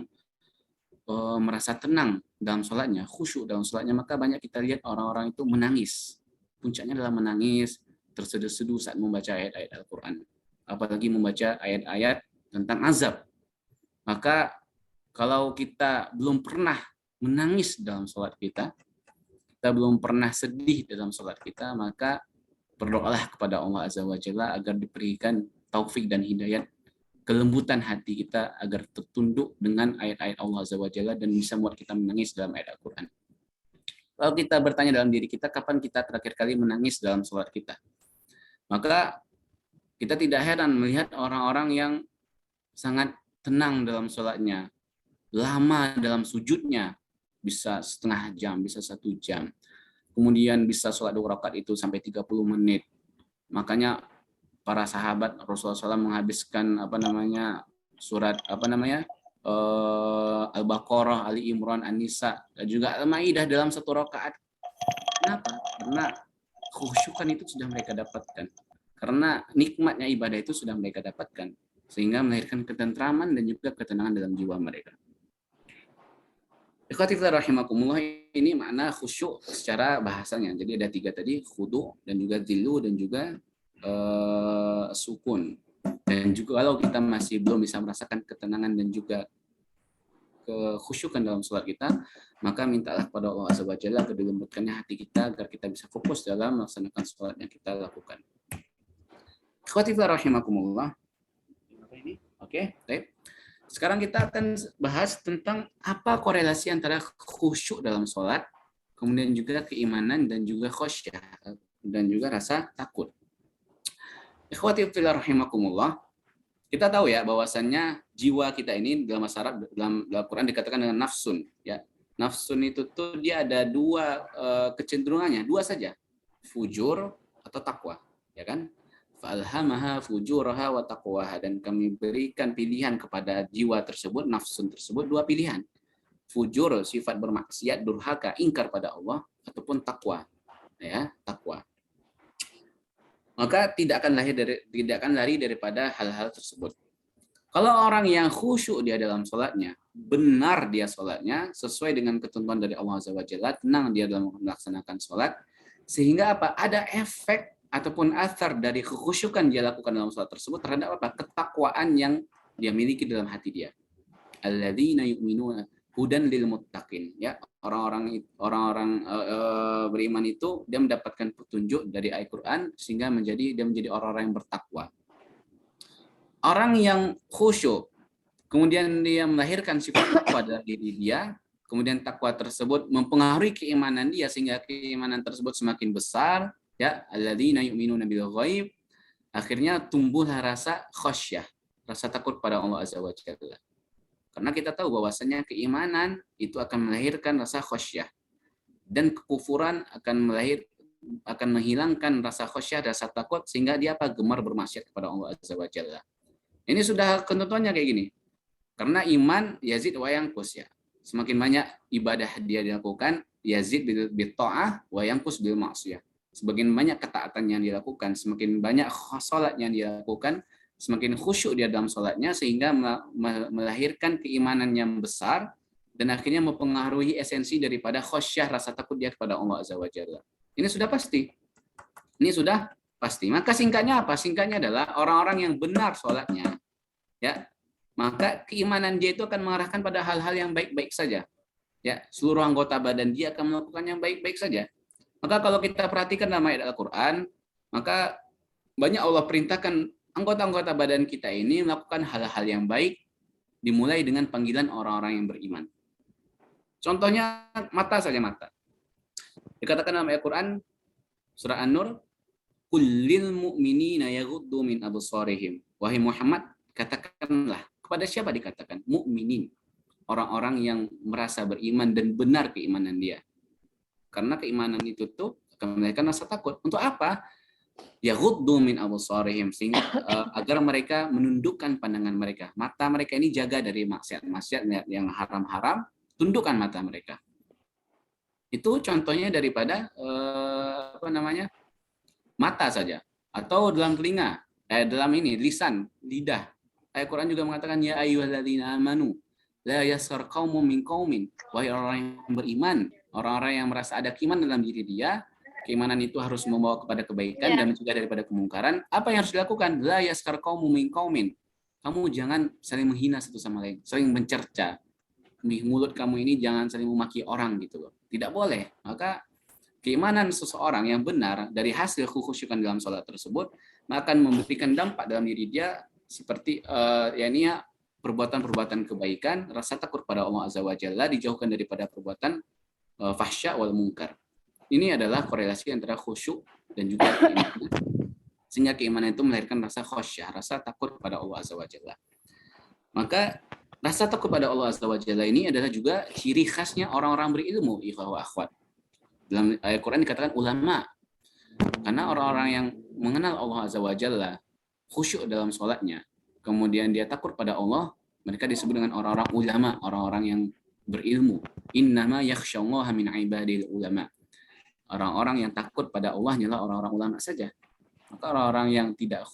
merasa tenang dalam sholatnya, khusyuk dalam sholatnya, maka banyak kita lihat orang-orang itu menangis. Puncaknya adalah menangis, terseduh-seduh saat membaca ayat-ayat Al-Quran. Apalagi membaca ayat-ayat tentang azab. Maka kalau kita belum pernah menangis dalam sholat kita belum pernah sedih dalam sholat kita, maka berdoalah kepada Allah Azza wa Jalla agar diberikan taufik dan hidayat, kelembutan hati kita agar tertunduk dengan ayat-ayat Allah Azza wa Jalla dan bisa membuat kita menangis dalam ayat Al-Quran. Lalu kita bertanya dalam diri kita, kapan kita terakhir kali menangis dalam sholat kita? Maka kita tidak heran melihat orang-orang yang sangat tenang dalam sholatnya, lama dalam sujudnya, bisa setengah jam, bisa 1 jam. Kemudian bisa sholat 2 rakaat itu sampai 30 menit. Makanya para sahabat Rasulullah SAW menghabiskan surat Al-Baqarah, Ali Imran, An-Nisa, dan juga Al-Maidah dalam 1 rakaat. Kenapa? Karena khusyukan itu sudah mereka dapatkan. Karena nikmatnya ibadah itu sudah mereka dapatkan. Sehingga melahirkan ketentraman dan juga ketenangan dalam jiwa mereka. Ikhwati fillah rahimakumullah, ini makna khusyuk secara bahasanya. Jadi ada 3 tadi, khudu dan juga zillu dan juga sukun. Dan juga kalau kita masih belum bisa merasakan ketenangan dan juga kekhusyukan dalam sholat kita, maka mintalah kepada Allah Azza wa Jalla agar dilembutkannya hati kita agar kita bisa fokus dalam melaksanakan sholat yang kita lakukan. Ikhwati fillah rahimakumullah. Oke, baik. Sekarang kita akan bahas tentang apa korelasi antara khusyuk dalam sholat, kemudian juga keimanan dan juga khosyah dan juga rasa takut. Ikhwati fillah rahimakumullah, kita tahu ya bahwasannya jiwa kita ini dalam bahasa Arab, dalam Al-Quran dikatakan dengan nafsun. Ya, nafsun itu tuh dia ada 2 kecenderungannya, 2 saja, fujur atau takwa, ya kan? Fa'alhamaha fujuraha wa taqwaha, dan kami berikan pilihan kepada jiwa tersebut, nafsun tersebut, 2 pilihan. Fujur, sifat bermaksiat, durhaka, ingkar pada Allah, ataupun takwa. Ya, takwa. Maka tidak akan lari daripada hal-hal tersebut. Kalau orang yang khusyuk dia dalam sholatnya, benar dia sholatnya sesuai dengan ketentuan dari Allah Azza wa Jalla, tenang dia dalam melaksanakan sholat, sehingga apa? Ada efek ataupun athar dari kekhusyukan dia lakukan dalam sholat tersebut terhadap apa? Ketakwaan yang dia miliki dalam hati dia. Alladzina yu'minuna hudan lil muttaqin. Ya, orang-orang beriman itu dia mendapatkan petunjuk dari Al-Qur'an sehingga dia menjadi orang-orang yang bertakwa. Orang yang khusyuk kemudian dia melahirkan sifat takwa dari diri dia, kemudian takwa tersebut mempengaruhi keimanan dia sehingga keimanan tersebut semakin besar. Ya, alladzina yu'minuna bil ghaib, akhirnya tumbuhlah rasa khasyah, rasa takut pada Allah Azza wa Jalla. Karena kita tahu bahwasanya keimanan itu akan melahirkan rasa khasyah, dan kekufuran akan menghilangkan rasa khasyah, rasa takut, sehingga dia gemar bermaksiat kepada Allah Azza wa Jalla. Ini sudah ketentuannya kayak gini. Karena iman yazid wa yanqus, ya. Semakin banyak ibadah dia dilakukan, yazid bil ta'ah wa yanqus bil ma'siyah. Semakin banyak ketaatan yang dilakukan, semakin banyak salat yang dilakukan, semakin khusyuk dia dalam salatnya, sehingga melahirkan keimanan yang besar dan akhirnya mempengaruhi esensi daripada khasyah, rasa takut dia kepada Allah Azza wa Jalla. Ini sudah pasti. Ini sudah pasti. Maka singkatnya apa? Singkatnya adalah orang-orang yang benar salatnya, ya, maka keimanan dia itu akan mengarahkan pada hal-hal yang baik-baik saja. Ya, seluruh anggota badan dia akan melakukan yang baik-baik saja. Maka kalau kita perhatikan dalam ayat Al-Quran, Maka banyak Allah perintahkan anggota-anggota badan kita ini melakukan hal-hal yang baik, dimulai dengan panggilan orang-orang yang beriman. Contohnya mata saja, mata. Dikatakan dalam ayat Quran surah An-Nur, kullil mu'minina yaghuddu min absarihim. Wahai Muhammad, katakanlah, kepada siapa dikatakan? Mukminin, orang-orang yang merasa beriman dan benar keimanan dia. Karena keimanan itu tuh akan melahirkan rasa takut. Untuk apa? Yaghuddu min absarihim, sehingga agar mereka menundukkan pandangan mereka. Mata mereka ini jaga dari maksiat-maksiat yang haram-haram, tundukkan mata mereka. Itu contohnya daripada mata saja, atau dalam telinga, dalam ini lisan, lidah. Ayat Quran juga mengatakan ya ayyuhalladzina amanu la yaskhar qaumun min qaumin. Wahai orang yang beriman, orang-orang yang merasa ada keimanan dalam diri dia, keimanan itu harus membawa kepada kebaikan dan mencegah daripada kemungkaran. Apa yang harus dilakukan? La yaskhar qaumun min qaumin. Kamu jangan saling menghina satu sama lain, saling mencerca. Mulut kamu ini jangan saling memaki orang gitu loh. Tidak boleh. Maka keimanan seseorang yang benar dari hasil khusyukan dalam sholat tersebut akan memberikan dampak dalam diri dia seperti perbuatan-perbuatan kebaikan, rasa takut pada Allah Azza wa Jalla, dijauhkan daripada perbuatan fahsya wal munkar. Ini adalah korelasi antara khusyuk dan juga keimanan. Sehingga keimanan itu melahirkan rasa khasyah, rasa takut pada Allah Azza wa Jalla. Maka rasa takut pada Allah Azza wa Jalla ini adalah juga ciri khasnya orang-orang berilmu, ikhwah wa akhwat. Dalam ayat Quran dikatakan ulama. Karena orang-orang yang mengenal Allah Azza wa Jalla, khusyuk dalam sholatnya, kemudian dia takut pada Allah, mereka disebut dengan orang-orang ulama, orang-orang yang berilmu. Innama yakhsyallaha min ibadil ulama. Orang-orang yang takut pada Allah adalah orang-orang ulama saja. Maka orang-orang yang tidak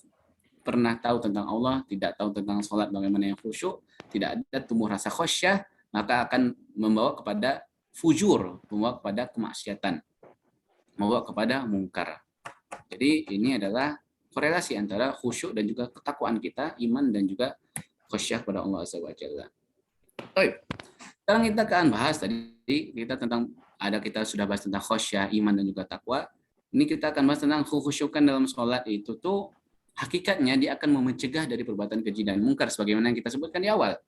pernah tahu tentang Allah, tidak tahu tentang sholat bagaimana yang khusyuk, tidak ada tumbuh rasa khasyah, maka akan membawa kepada fujur, membawa kepada kemaksiatan, membawa kepada mungkar. Jadi ini adalah korelasi antara khusyuk dan juga ketakwaan kita, iman dan juga khasyah pada Allah Azza wa Jalla. Baik. Sekarang kita akan bahas tadi kita sudah bahas tentang khasyah, iman dan juga takwa. Ini kita akan bahas tentang khusyukan dalam sholat itu tuh hakikatnya dia akan mencegah dari perbuatan keji dan mungkar sebagaimana yang kita sebutkan di awal.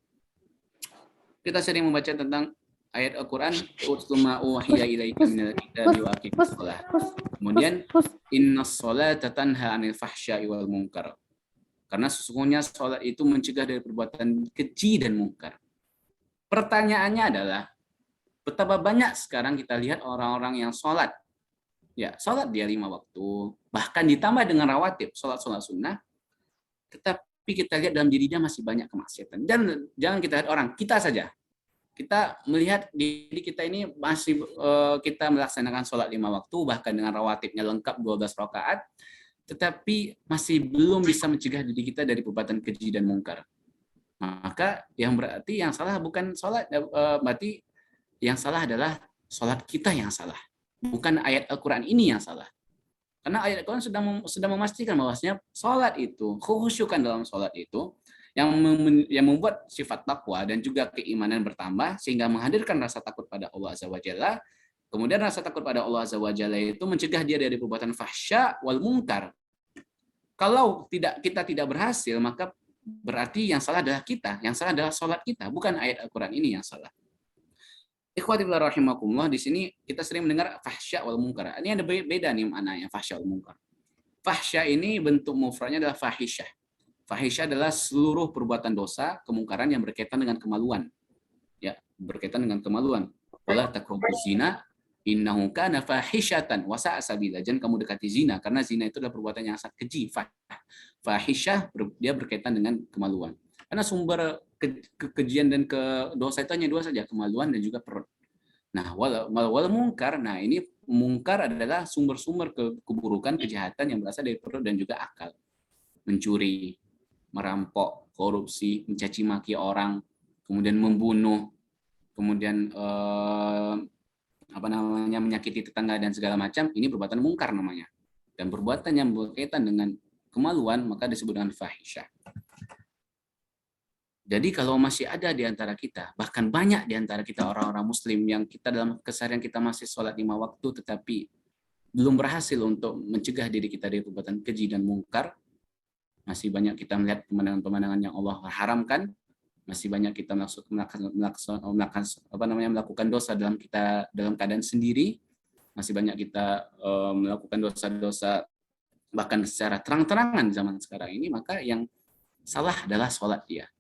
Kita sering membaca tentang ayat Al-Quran, utlu ma uhiya ilaika minal kitabi wa aqimus shalah. Kemudian innas sholata tanha 'anil fahsya'i wal munkar. Karena sesungguhnya salat itu mencegah dari perbuatan keji dan mungkar. Pertanyaannya adalah betapa banyak sekarang kita lihat orang-orang yang salat. Ya, salat dia 5 waktu, bahkan ditambah dengan rawatib, salat-salat sunnah, tetapi kita lihat dalam dirinya masih banyak kemaksiatan. Dan jangan kita lihat orang, kita saja. Kita melihat diri kita ini masih kita melaksanakan sholat 5 waktu, bahkan dengan rawatibnya lengkap 12 rakaat, tetapi masih belum bisa mencegah diri kita dari perbuatan keji dan mungkar. Maka yang berarti yang salah bukan sholat, berarti yang salah adalah sholat kita yang salah, bukan ayat Al-Quran ini yang salah. Karena ayat Al-Quran sudah memastikan bahwasanya sholat itu, khusyukan dalam sholat itu, yang membuat sifat takwa dan juga keimanan bertambah sehingga menghadirkan rasa takut pada Allah Azza wa Jalla. Kemudian rasa takut pada Allah Azza wa Jalla itu mencegah dia dari perbuatan fahsya wal munkar. Kalau kita tidak berhasil, maka berarti yang salah adalah kita, yang salah adalah sholat kita, bukan ayat Al-Quran ini yang salah. Ikhwati fillah rahimakumullah, di sini kita sering mendengar fahsya wal munkar. Ini ada beda nih maknanya fahsya wal munkar. Fahsya ini bentuk mufradnya adalah fahisyah. Fahisyah adalah seluruh perbuatan dosa, kemungkaran yang berkaitan dengan kemaluan. Ya, berkaitan dengan kemaluan. Wala taqrabuz zina innahu kana fahisyatan wa sa'a sabila. Jangan kamu dekati zina karena zina itu adalah perbuatan yang sangat keji. Fahisyah dia berkaitan dengan kemaluan. Karena sumber kekejian dan dosa itu hanya 2 saja, kemaluan dan juga perut. Nah, wal mungkar, nah ini mungkar adalah sumber-sumber keburukan, kejahatan yang berasal dari perut dan juga akal. Mencuri, merampok, korupsi, mencaci maki orang, kemudian membunuh, kemudian menyakiti tetangga dan segala macam, ini perbuatan mungkar namanya. Dan perbuatan yang berkaitan dengan kemaluan maka disebut dengan fahisyah. Jadi kalau masih ada di antara kita, bahkan banyak di antara kita orang-orang muslim yang kita dalam keseharian kita masih sholat 5 waktu, tetapi belum berhasil untuk mencegah diri kita dari perbuatan keji dan mungkar. Masih banyak kita melihat pemandangan-pemandangan yang Allah haramkan. Masih banyak kita melakukan dosa dalam keadaan sendiri. Masih banyak kita melakukan dosa-dosa bahkan secara terang-terangan zaman sekarang ini. Maka yang salah adalah sholat dia.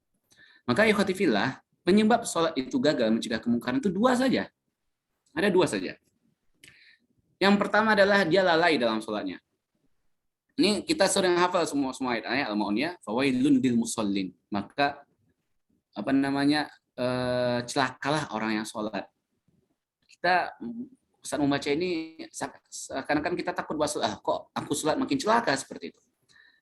Maka ikhwati fillah, penyebab sholat itu gagal mencegah kemungkaran itu dua saja. Ada dua saja. Yang pertama adalah dia lalai dalam sholatnya. Ini kita sering hafal semua ayat Al-Ma'uniyah, fawailun lil musallin. Maka celakalah orang yang sholat. Kita saat membaca ini seakan-akan kita takut bahwa kok aku sholat makin celaka seperti itu.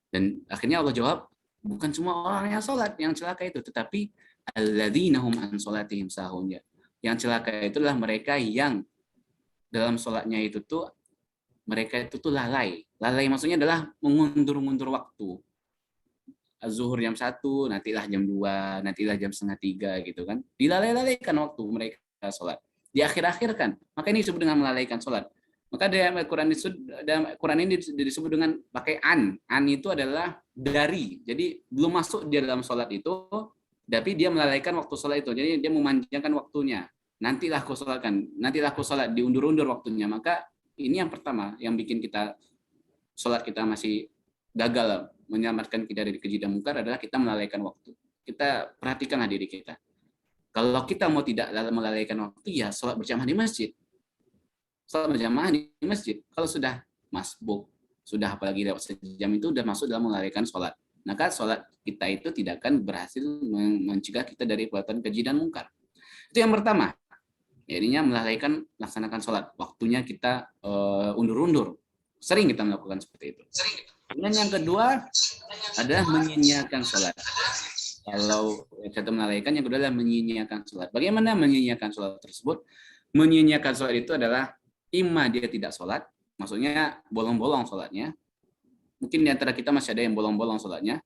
Dan akhirnya Allah jawab, bukan semua orang yang sholat yang celaka itu, tetapi alladzina hum an sholatihim sahun. Yang celaka itu adalah mereka yang dalam sholatnya itu tuh mereka itu tuh lalai. Lalai maksudnya adalah mengundur-undur waktu. Zuhur jam 1, nantilah jam 2, nantilah jam setengah 3 gitu kan. Dilalai-lalaikan waktu mereka sholat. Diakhir-akhirkan. Maka ini disebut dengan melalaikan sholat. Maka dalam Al-Quran ini disebut dengan pakai an. An itu adalah dari. Jadi belum masuk dia dalam sholat itu, tapi dia melalaikan waktu sholat itu. Jadi dia memanjangkan waktunya. Nantilah aku sholat, diundur-undur waktunya. Maka ini yang pertama yang bikin kita sholat kita masih gagal menyelamatkan kita dari keji dan mungkar adalah kita melalaikan waktu. Kita perhatikanlah diri kita. Kalau kita mau tidak melalaikan waktu, ya sholat berjamaah di masjid. Sholat berjamaah di masjid. Kalau sudah masbuk, sudah apalagi lewat sejam itu sudah masuk dalam melalaikan sholat. Maka sholat kita itu tidak akan berhasil mencegah kita dari perbuatan keji dan mungkar. Itu yang pertama. Jadinya melalaikan melaksanakan sholat. Waktunya kita undur-undur. Sering kita melakukan seperti itu. Kemudian yang kedua adalah menyia-nyiakan sholat. Kalau satu melalaikan, yang kedua adalah menyia-nyiakan sholat. Bagaimana menyia-nyiakan sholat tersebut? Menyia-nyiakan sholat itu adalah imma dia tidak sholat, maksudnya bolong-bolong sholatnya. Mungkin di antara kita masih ada yang bolong-bolong sholatnya.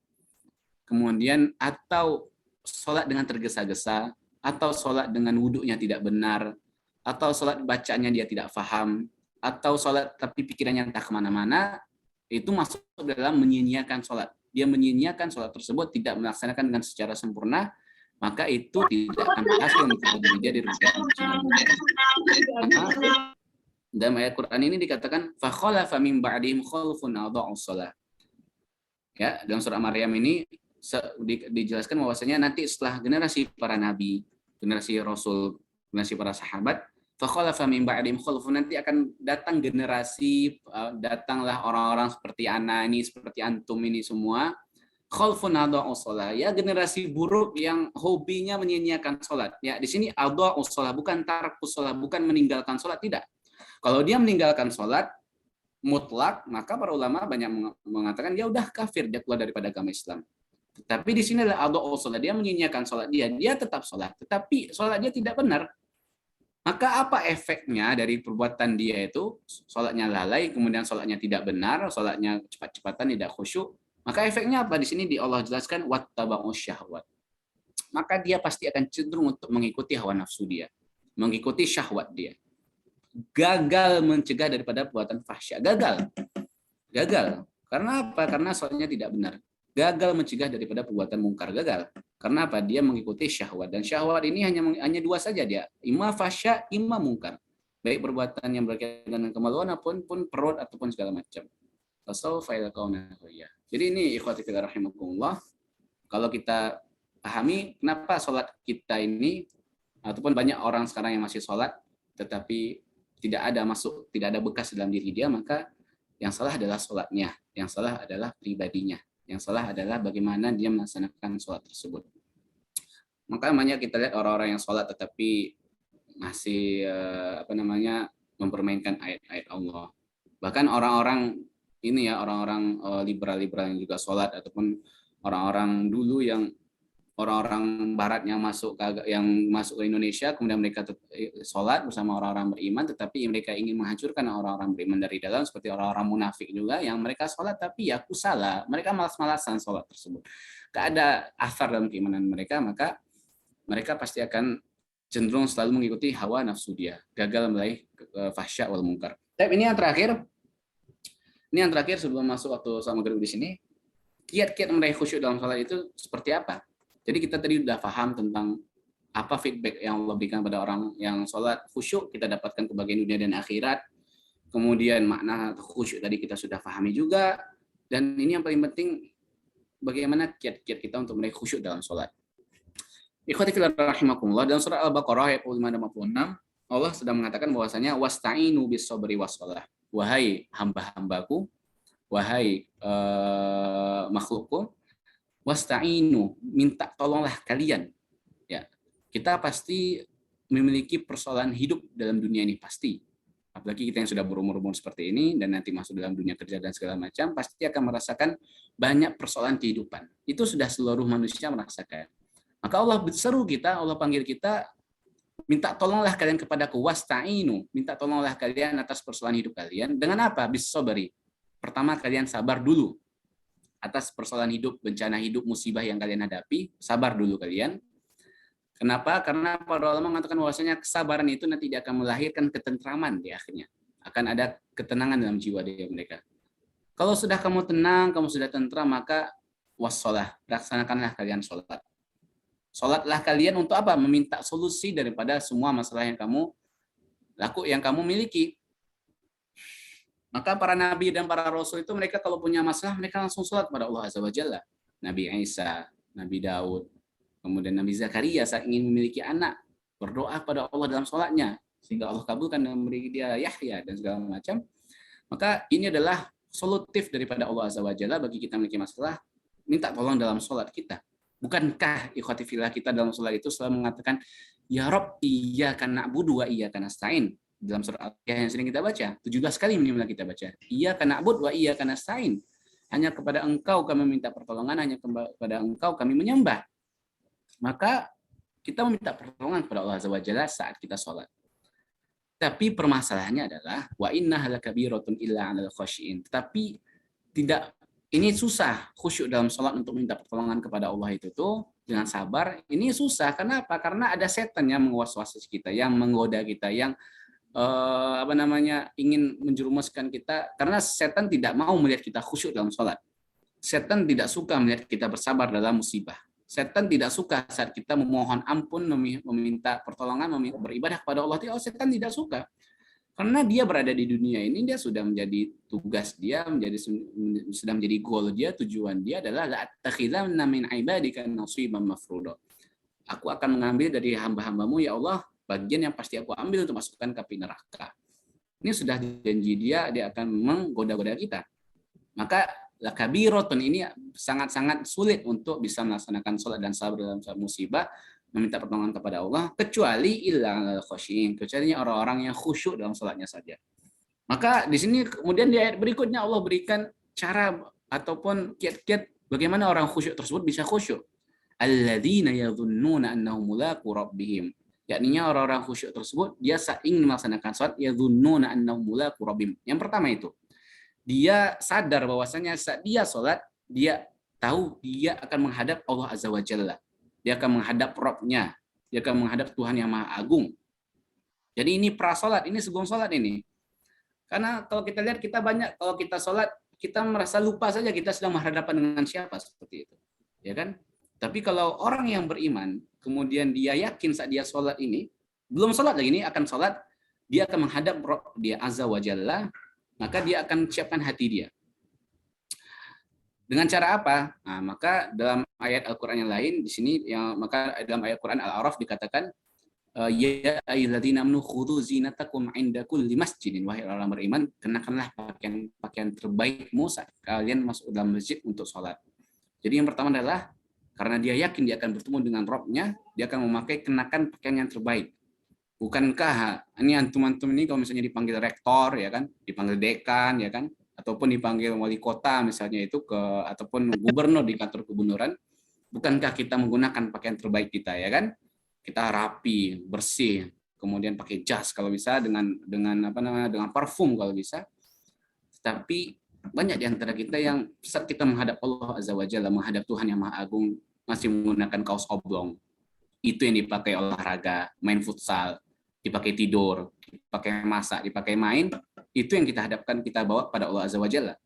Kemudian atau sholat dengan tergesa-gesa, atau sholat dengan wudhunya tidak benar, atau sholat bacaannya dia tidak paham, atau sholat tapi pikirannya entah kemana-mana, itu masuk dalam menyia-nyiakan sholat. Dia menyia-nyiakan sholat tersebut, tidak melaksanakan dengan secara sempurna, maka itu tidak akan berhasil menjadi dia dari dalam ayat Quran ini dikatakan fakhalafa min ba'dihim khalfun adha'us shalah. Ya, dalam surah Maryam ini dijelaskan bahwasanya nanti setelah generasi para nabi, generasi rasul, generasi para sahabat, fakhalafa min ba'dihim khalfun, nanti akan datang generasi, datanglah orang-orang seperti ana ini, seperti antum ini semua, khalfun adha'us shalah, ya generasi buruk yang hobinya menyia-nyiakan salat. Ya, di sini adha'us shalah bukan tarkus salat, bukan meninggalkan salat, tidak. Kalau dia meninggalkan salat mutlak, maka para ulama banyak mengatakan dia udah kafir, dia keluar daripada agama Islam. Tetapi di sini adalah adha'us shalah, dia menyia-nyiakan salat dia tetap salat, tetapi salat dia tidak benar. Maka apa efeknya dari perbuatan dia itu? Salatnya lalai, kemudian salatnya tidak benar, salatnya cepat-cepatan, tidak khusyuk. Maka efeknya apa? Di sini Allah jelaskan wattaba'u syahwat. Maka dia pasti akan cenderung untuk mengikuti hawa nafsu dia, mengikuti syahwat dia. Gagal mencegah daripada perbuatan fahsya. Gagal. Karena apa? Karena salatnya tidak benar. Gagal mencegah daripada perbuatan mungkar. Gagal. Karena apa? Dia mengikuti syahwat. Dan syahwat ini hanya dua saja dia. Imma fahsya, imma mungkar. Baik perbuatan yang berkaitan dengan kemaluan ataupun perut ataupun segala macam. Jadi ini ikhwati fillah rahimakumullah. Kalau kita pahami kenapa sholat kita ini, ataupun banyak orang sekarang yang masih sholat tetapi tidak ada bekas dalam diri dia, maka yang salah adalah sholatnya, yang salah adalah pribadinya, yang salah adalah bagaimana dia melaksanakan sholat tersebut. Maka banyak kita lihat orang-orang yang sholat tetapi masih mempermainkan ayat-ayat Allah. Bahkan orang-orang ini ya, orang-orang liberal-liberal yang juga sholat, ataupun orang-orang dulu yang orang-orang barat yang masuk ke Indonesia, kemudian mereka sholat bersama orang-orang beriman, tetapi mereka ingin menghancurkan orang-orang beriman dari dalam, seperti orang-orang munafik juga yang mereka sholat tapi ya kusala, mereka malas-malasan sholat tersebut. Tidak ada asar dalam keimanan mereka, maka mereka pasti akan cenderung selalu mengikuti hawa nafsu dia, gagal meraih fahsya wal munkar. Tapi ini yang terakhir, Ini yang terakhir sebelum masuk waktu sama maghrib di sini, kiat-kiat meraih khusyuk dalam salat itu seperti apa? Jadi kita tadi sudah paham tentang apa feedback yang Allah berikan pada orang yang sholat khusyuk, kita dapatkan kebahagiaan dunia dan akhirat. Kemudian makna khusyuk tadi kita sudah pahami juga. Dan ini yang paling penting, bagaimana kiat-kiat kita untuk meraih khusyuk dalam sholat. Ikhwati fillah rahimakumullah, dalam surah Al-Baqarah ayat 55-56, Allah sedang mengatakan bahwasanya wasta'inu bis sabri was shalah. Wahai hamba-hambaku, wahai makhlukku, wasta'inu, minta tolonglah kalian. Ya, kita pasti memiliki persoalan hidup dalam dunia ini, pasti. Apalagi kita yang sudah berumur-umur seperti ini dan nanti masuk dalam dunia kerja dan segala macam, pasti akan merasakan banyak persoalan kehidupan. Itu sudah seluruh manusia merasakan. Maka Allah seru kita, Allah panggil kita, minta tolonglah kalian kepadaku, wasta'inu, minta tolonglah kalian atas persoalan hidup kalian. Dengan apa? Bis sabri. Pertama, kalian sabar dulu atas persoalan hidup, bencana hidup, musibah yang kalian hadapi, sabar dulu kalian. Kenapa? Karena para ulama mengatakan bahwasanya kesabaran itu nanti dia akan melahirkan ketentraman di akhirnya. Akan ada ketenangan dalam jiwa mereka. Kalau sudah kamu tenang, kamu sudah tentram, maka wassalah, laksanakanlah kalian sholat. Sholatlah kalian untuk apa? Meminta solusi daripada semua masalah yang kamu miliki. Maka para nabi dan para rasul itu mereka kalau punya masalah, mereka langsung sholat pada Allah Azza wa Jalla. Nabi Isa, Nabi Daud, kemudian Nabi Zakaria saat ingin memiliki anak, berdoa pada Allah dalam sholatnya, sehingga Allah kabulkan dan memberi dia Yahya dan segala macam. Maka ini adalah solutif daripada Allah Azza wa Jalla bagi kita memiliki masalah, minta tolong dalam sholat kita. Bukankah ikhwati fillah kita dalam sholat itu selalu mengatakan, Ya Rabb, iyyaka na'budu wa iyyaka nasta'in. Dalam surah Al-Fatihah yang sering kita baca, 17 kali minimal kita baca. Iyyaka na'budu wa iyyaka nasta'in. Hanya kepada Engkau kami meminta pertolongan, hanya kepada Engkau kami menyembah. Maka kita meminta pertolongan kepada Allah Azza wa Jalla saat kita sholat. Tapi permasalahannya adalah wa innaha lakabiratun illa 'alal khashiin. Tetapi ini susah khusyuk dalam sholat untuk minta pertolongan kepada Allah itu tuh dengan sabar. Ini susah. Kenapa? Karena ada setan yang mengwas-was kita, yang menggoda kita, yang ingin menjerumuskan kita. Karena setan tidak mau melihat kita khusyuk dalam sholat. Setan tidak suka melihat kita bersabar dalam musibah. Setan tidak suka saat kita memohon ampun, meminta pertolongan, beribadah kepada Allah. Setan tidak suka. Karena dia berada di dunia ini, dia sudah menjadi tugas dia, sudah menjadi goal dia, tujuan dia adalah la'attakhidhanna min ibadika nasiban mafruḍa. Aku akan mengambil dari hamba-hambamu, ya Allah, bagian yang pasti aku ambil untuk masukkan ke api neraka. Ini sudah janji dia akan menggoda-goda kita. Maka lakabiratun ini sangat-sangat sulit untuk bisa melaksanakan sholat dan sabar dalam musibah, meminta pertolongan kepada Allah, kecuali illal khashiin, kecuali orang-orang yang khusyuk dalam salatnya saja. Maka di sini kemudian di ayat berikutnya Allah berikan cara ataupun kiat-kiat bagaimana orang khusyuk tersebut bisa khusyuk. Alladzina yadhunnuna annahum mulaqu rabbihim. Yakninya orang-orang khusyuk tersebut dia ingin melaksanakan salat yadhunnuna annahum mulaqu rabbihim. Yang pertama itu, dia sadar bahwasanya saat dia salat, dia tahu dia akan menghadap Allah Azza wa Jalla. Dia akan menghadap Rabb-nya. Dia akan menghadap Tuhan yang Maha Agung. Jadi ini prasolat, ini sebelum solat ini. Karena kalau kita lihat, kita banyak, kalau kita solat, kita merasa lupa saja kita sedang berhadapan dengan siapa, seperti itu. Ya kan? Tapi kalau orang yang beriman, kemudian dia yakin saat dia solat ini, belum solat lagi ini, akan solat, dia akan menghadap Rabb dia Azza wa Jalla, maka dia akan siapkan hati dia. Dengan cara apa? Nah, maka dalam ayat Al-Qur'an yang lain di sini maka dalam ayat Quran Al-A'raf dikatakan ya ayyuhalladzina amanu khudzu zinatakum 'inda kulli masjidin, wahai orang beriman, kenakanlah pakaian terbaikmu saat kalian masuk dalam masjid untuk sholat. Jadi yang pertama adalah karena dia yakin dia akan bertemu dengan Rabb-nya, dia akan memakai kenakan pakaian yang terbaik. Bukankah ini antum-antum ini kalau misalnya dipanggil rektor ya kan, dipanggil dekan ya kan, ataupun dipanggil wali kota misalnya itu ataupun gubernur di kantor kegubernuran, bukankah kita menggunakan pakaian terbaik kita ya kan? Kita rapi, bersih, kemudian pakai jas kalau bisa dengan parfum kalau bisa. Tapi banyak di antara kita yang saat kita menghadap Allah Azza wa Jalla, menghadap Tuhan yang Maha Agung, masih menggunakan kaos oblong. Itu yang dipakai olahraga, main futsal, dipakai tidur, dipakai masak, dipakai main, itu yang kita hadapkan, kita bawa pada Allah Azza wa Jalla.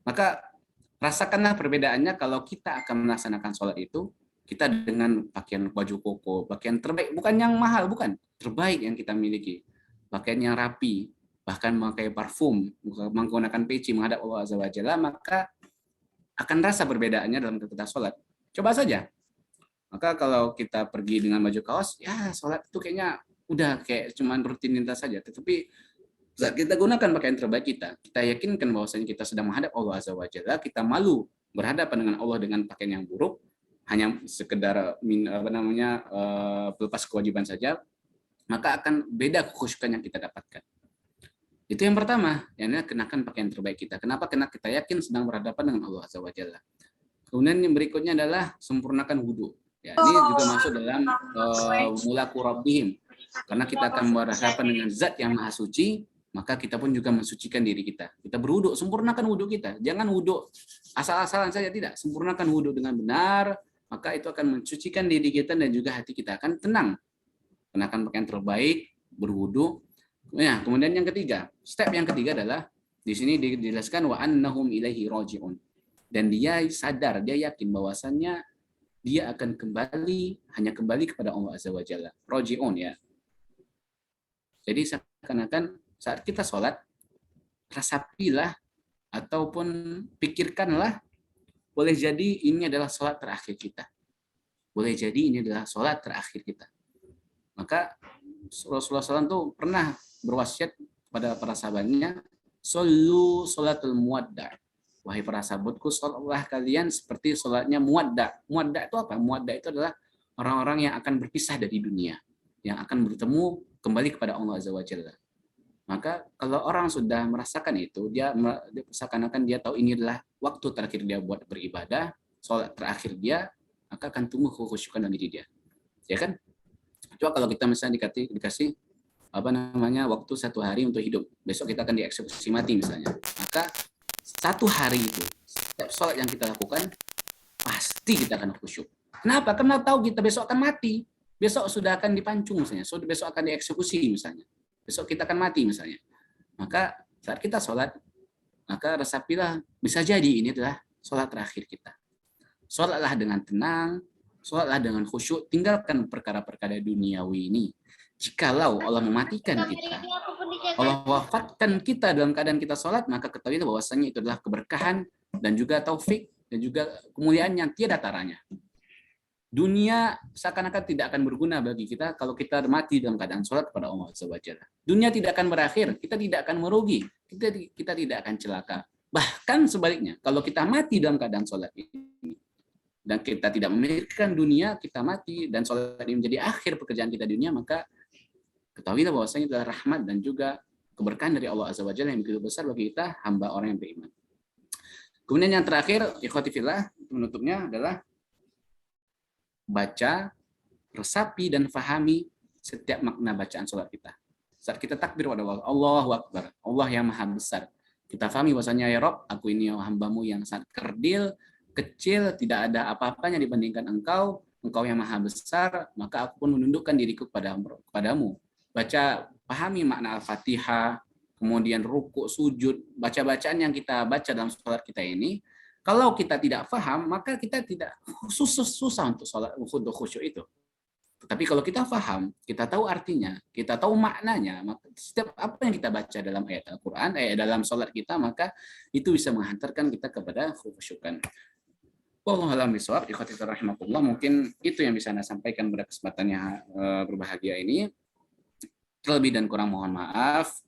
Maka rasakanlah perbedaannya kalau kita akan melaksanakan sholat itu, kita dengan pakaian baju koko, pakaian terbaik, bukan yang mahal, bukan, terbaik yang kita miliki, pakaian yang rapi, bahkan memakai parfum, menggunakan peci menghadap Allah Azza wa Jalla, maka akan rasa perbedaannya dalam kita sholat. Coba saja. Maka kalau kita pergi dengan baju kaos, ya sholat itu kayaknya udah kayak cuman rutinitas saja. Tetapi saat kita gunakan pakaian terbaik kita yakinkan bahwasanya kita sedang menghadap Allah Azza wa Jalla, kita malu berhadapan dengan Allah dengan pakaian yang buruk, hanya sekedar melepas kewajiban saja, maka akan beda kekhusyukan yang kita dapatkan. Itu yang pertama, yang kenakan pakaian terbaik kita. Kenapa? Karena kita yakin sedang berhadapan dengan Allah Azza wa Jalla. Kemudian yang berikutnya adalah sempurnakan wudhu. Ya, ini juga masuk dalam mulaku rabbihim. Karena kita akan berhadapan dengan zat yang maha suci, maka kita pun juga mensucikan diri kita. Kita berwudhu, sempurnakan wudhu kita. Jangan wudhu asal-asalan saja, tidak. Sempurnakan wudhu dengan benar, maka itu akan mensucikan diri kita dan juga hati kita akan tenang. Kenakan pakaian terbaik, berwudhu. Ya, kemudian yang ketiga, step yang ketiga adalah di sini dijelaskan wa annahum ilaihi raji'un. Dan dia sadar, dia yakin bahwasannya dia akan hanya kembali kepada Allah Azza wa Jalla. Raji'un ya. Jadi seakan-akan saat kita sholat, rasapilah ataupun pikirkanlah, boleh jadi ini adalah sholat terakhir kita. Boleh jadi ini adalah sholat terakhir kita. Maka Rasulullah SAW itu pernah berwasiat pada para sahabatnya, Sallu sholatul muwadda'. Wahai para sahabatku, sholatlah kalian seperti sholatnya muwadda'. Muwadda' itu apa? Muwadda' itu adalah orang-orang yang akan berpisah dari dunia, yang akan bertemu kembali kepada Allah Azza wa Jalla. Maka kalau orang sudah merasakan itu, dia seakan-akan dia tahu ini adalah waktu terakhir dia buat beribadah, sholat terakhir dia, maka akan tumbuh kekhusyukan dalam diri dia. Ya kan? Coba kalau kita misalnya dikasih waktu 1 hari untuk hidup, besok kita akan dieksekusi mati misalnya, maka 1 hari itu setiap sholat yang kita lakukan pasti kita akan khusyuk. Kenapa? Karena tahu kita besok akan mati, besok sudah akan dipancung misalnya, besok akan dieksekusi misalnya, besok kita akan mati misalnya. Maka saat kita sholat, maka resapilah, bisa jadi ini adalah sholat terakhir kita. Sholatlah dengan tenang, sholatlah dengan khusyuk, tinggalkan perkara-perkara duniawi ini. Jikalau Allah mematikan kita, Allah wafatkan kita dalam keadaan kita sholat, maka ketahuilah bahwasanya itu adalah keberkahan dan juga taufik dan juga kemuliaan yang tiada taranya. Dunia seakan-akan tidak akan berguna bagi kita kalau kita mati dalam keadaan sholat kepada Allah Azza wa Jalla. Dunia tidak akan berakhir, kita tidak akan merugi, kita tidak akan celaka. Bahkan sebaliknya, kalau kita mati dalam keadaan sholat ini, dan kita tidak memikirkan dunia, kita mati, dan sholat ini menjadi akhir pekerjaan kita di dunia, maka ketahuilah bahwasanya adalah rahmat dan juga keberkahan dari Allah Azza wa Jalla yang begitu besar bagi kita, hamba orang yang beriman. Kemudian yang terakhir, ikhwati fillah, penutupnya adalah baca, resapi, dan fahami setiap makna bacaan sholat kita. Saat kita takbir pada Allah, Allahu Akbar, Allah yang maha besar. Kita fahami bahwasanya ya Rob, aku ini hambamu yang sangat kerdil, kecil, tidak ada apa-apanya dibandingkan engkau yang maha besar, maka aku pun menundukkan diriku kepadamu. Baca, pahami makna Al-Fatihah, kemudian ruku, sujud, baca-bacaan yang kita baca dalam sholat kita ini, kalau kita tidak paham, maka kita tidak susah untuk sholat khusyuk itu. Tetapi kalau kita paham, kita tahu artinya, kita tahu maknanya, maka setiap apa yang kita baca dalam ayat Al-Quran, dalam sholat kita, maka itu bisa menghantarkan kita kepada khusyukan. Wallahu a'lam bishawab. Ikhwati rahimakumullah, mungkin itu yang bisa Anda sampaikan pada kesempatan yang berbahagia ini. Terlebih dan kurang mohon maaf.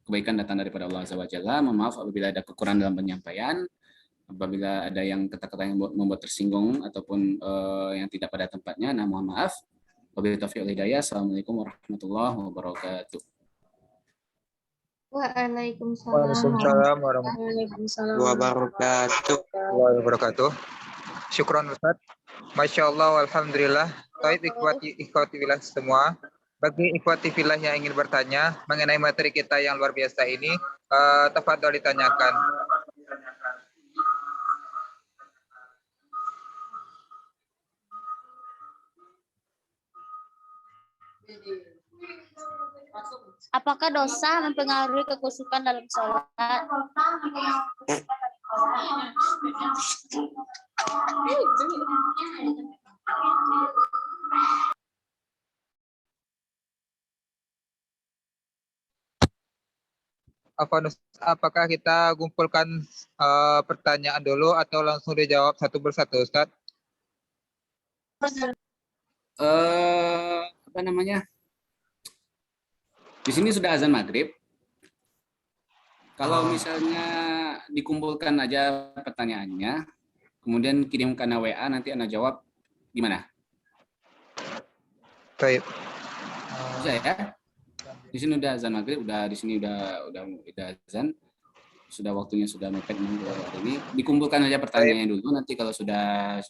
Kebaikan datang daripada Allah Azza wa Jalla. Mohon maaf apabila ada kekurangan dalam penyampaian. Apabila ada yang kata-kata yang membuat tersinggung ataupun yang tidak pada tempatnya, nah mohon maaf. Wabillahi taufiq wal hidayah. Assalamualaikum warahmatullahi wabarakatuh. Waalaikumsalam warahmatullahi wabarakatuh. Syukran Ustaz. Masya Allah, alhamdulillah. Baik ikhwati fillah semua. Bagi ikhwati fillah yang ingin bertanya mengenai materi kita yang luar biasa ini, tafadhol ditanyakan. Apakah dosa mempengaruhi kekhusyukan dalam sholat? Apakah kita kumpulkan pertanyaan dulu atau langsung dijawab satu persatu, Ustaz? Apa namanya? Di sini sudah azan maghrib. Kalau misalnya dikumpulkan aja pertanyaannya, kemudian kirimkan WA, nanti Anda jawab gimana? Baik. Bisa ya? Di sini udah azan maghrib, di sini udah azan, sudah waktunya sudah mepet hari ini. Dikumpulkan aja pertanyaannya dulu. Nanti kalau sudah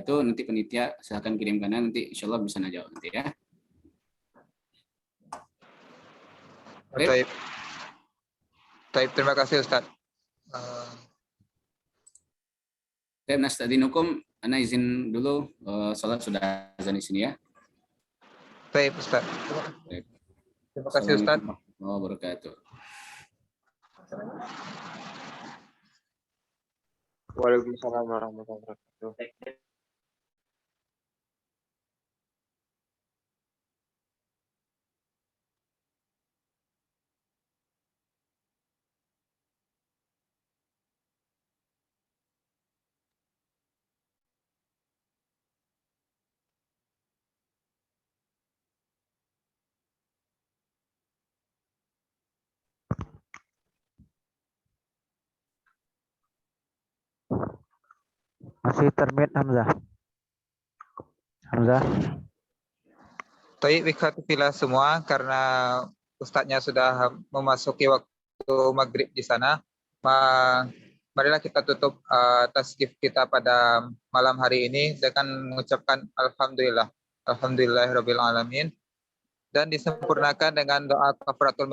itu nanti penitia silakan kirimkan, nanti insya Allah bisa jawab nanti ya. Baik. Terima kasih Ustaz. Nasta'dzinukum, Ana izin dulu, salat sudah azan di sini ya. Baik Ustaz. Baik. Terima kasih Ustaz. Assalamualaikum warahmatullahi wabarakatuh. Waalaikumsalam warahmatullahi wabarakatuh. Masih termute Hamzah. Baik, ikhwatifillah semua, karena Ustadznya sudah memasuki waktu maghrib di sana, marilah kita tutup tasqif kita pada malam hari ini dengan mengucapkan alhamdulillahirabbil alamin, dan disempurnakan dengan doa kafaratul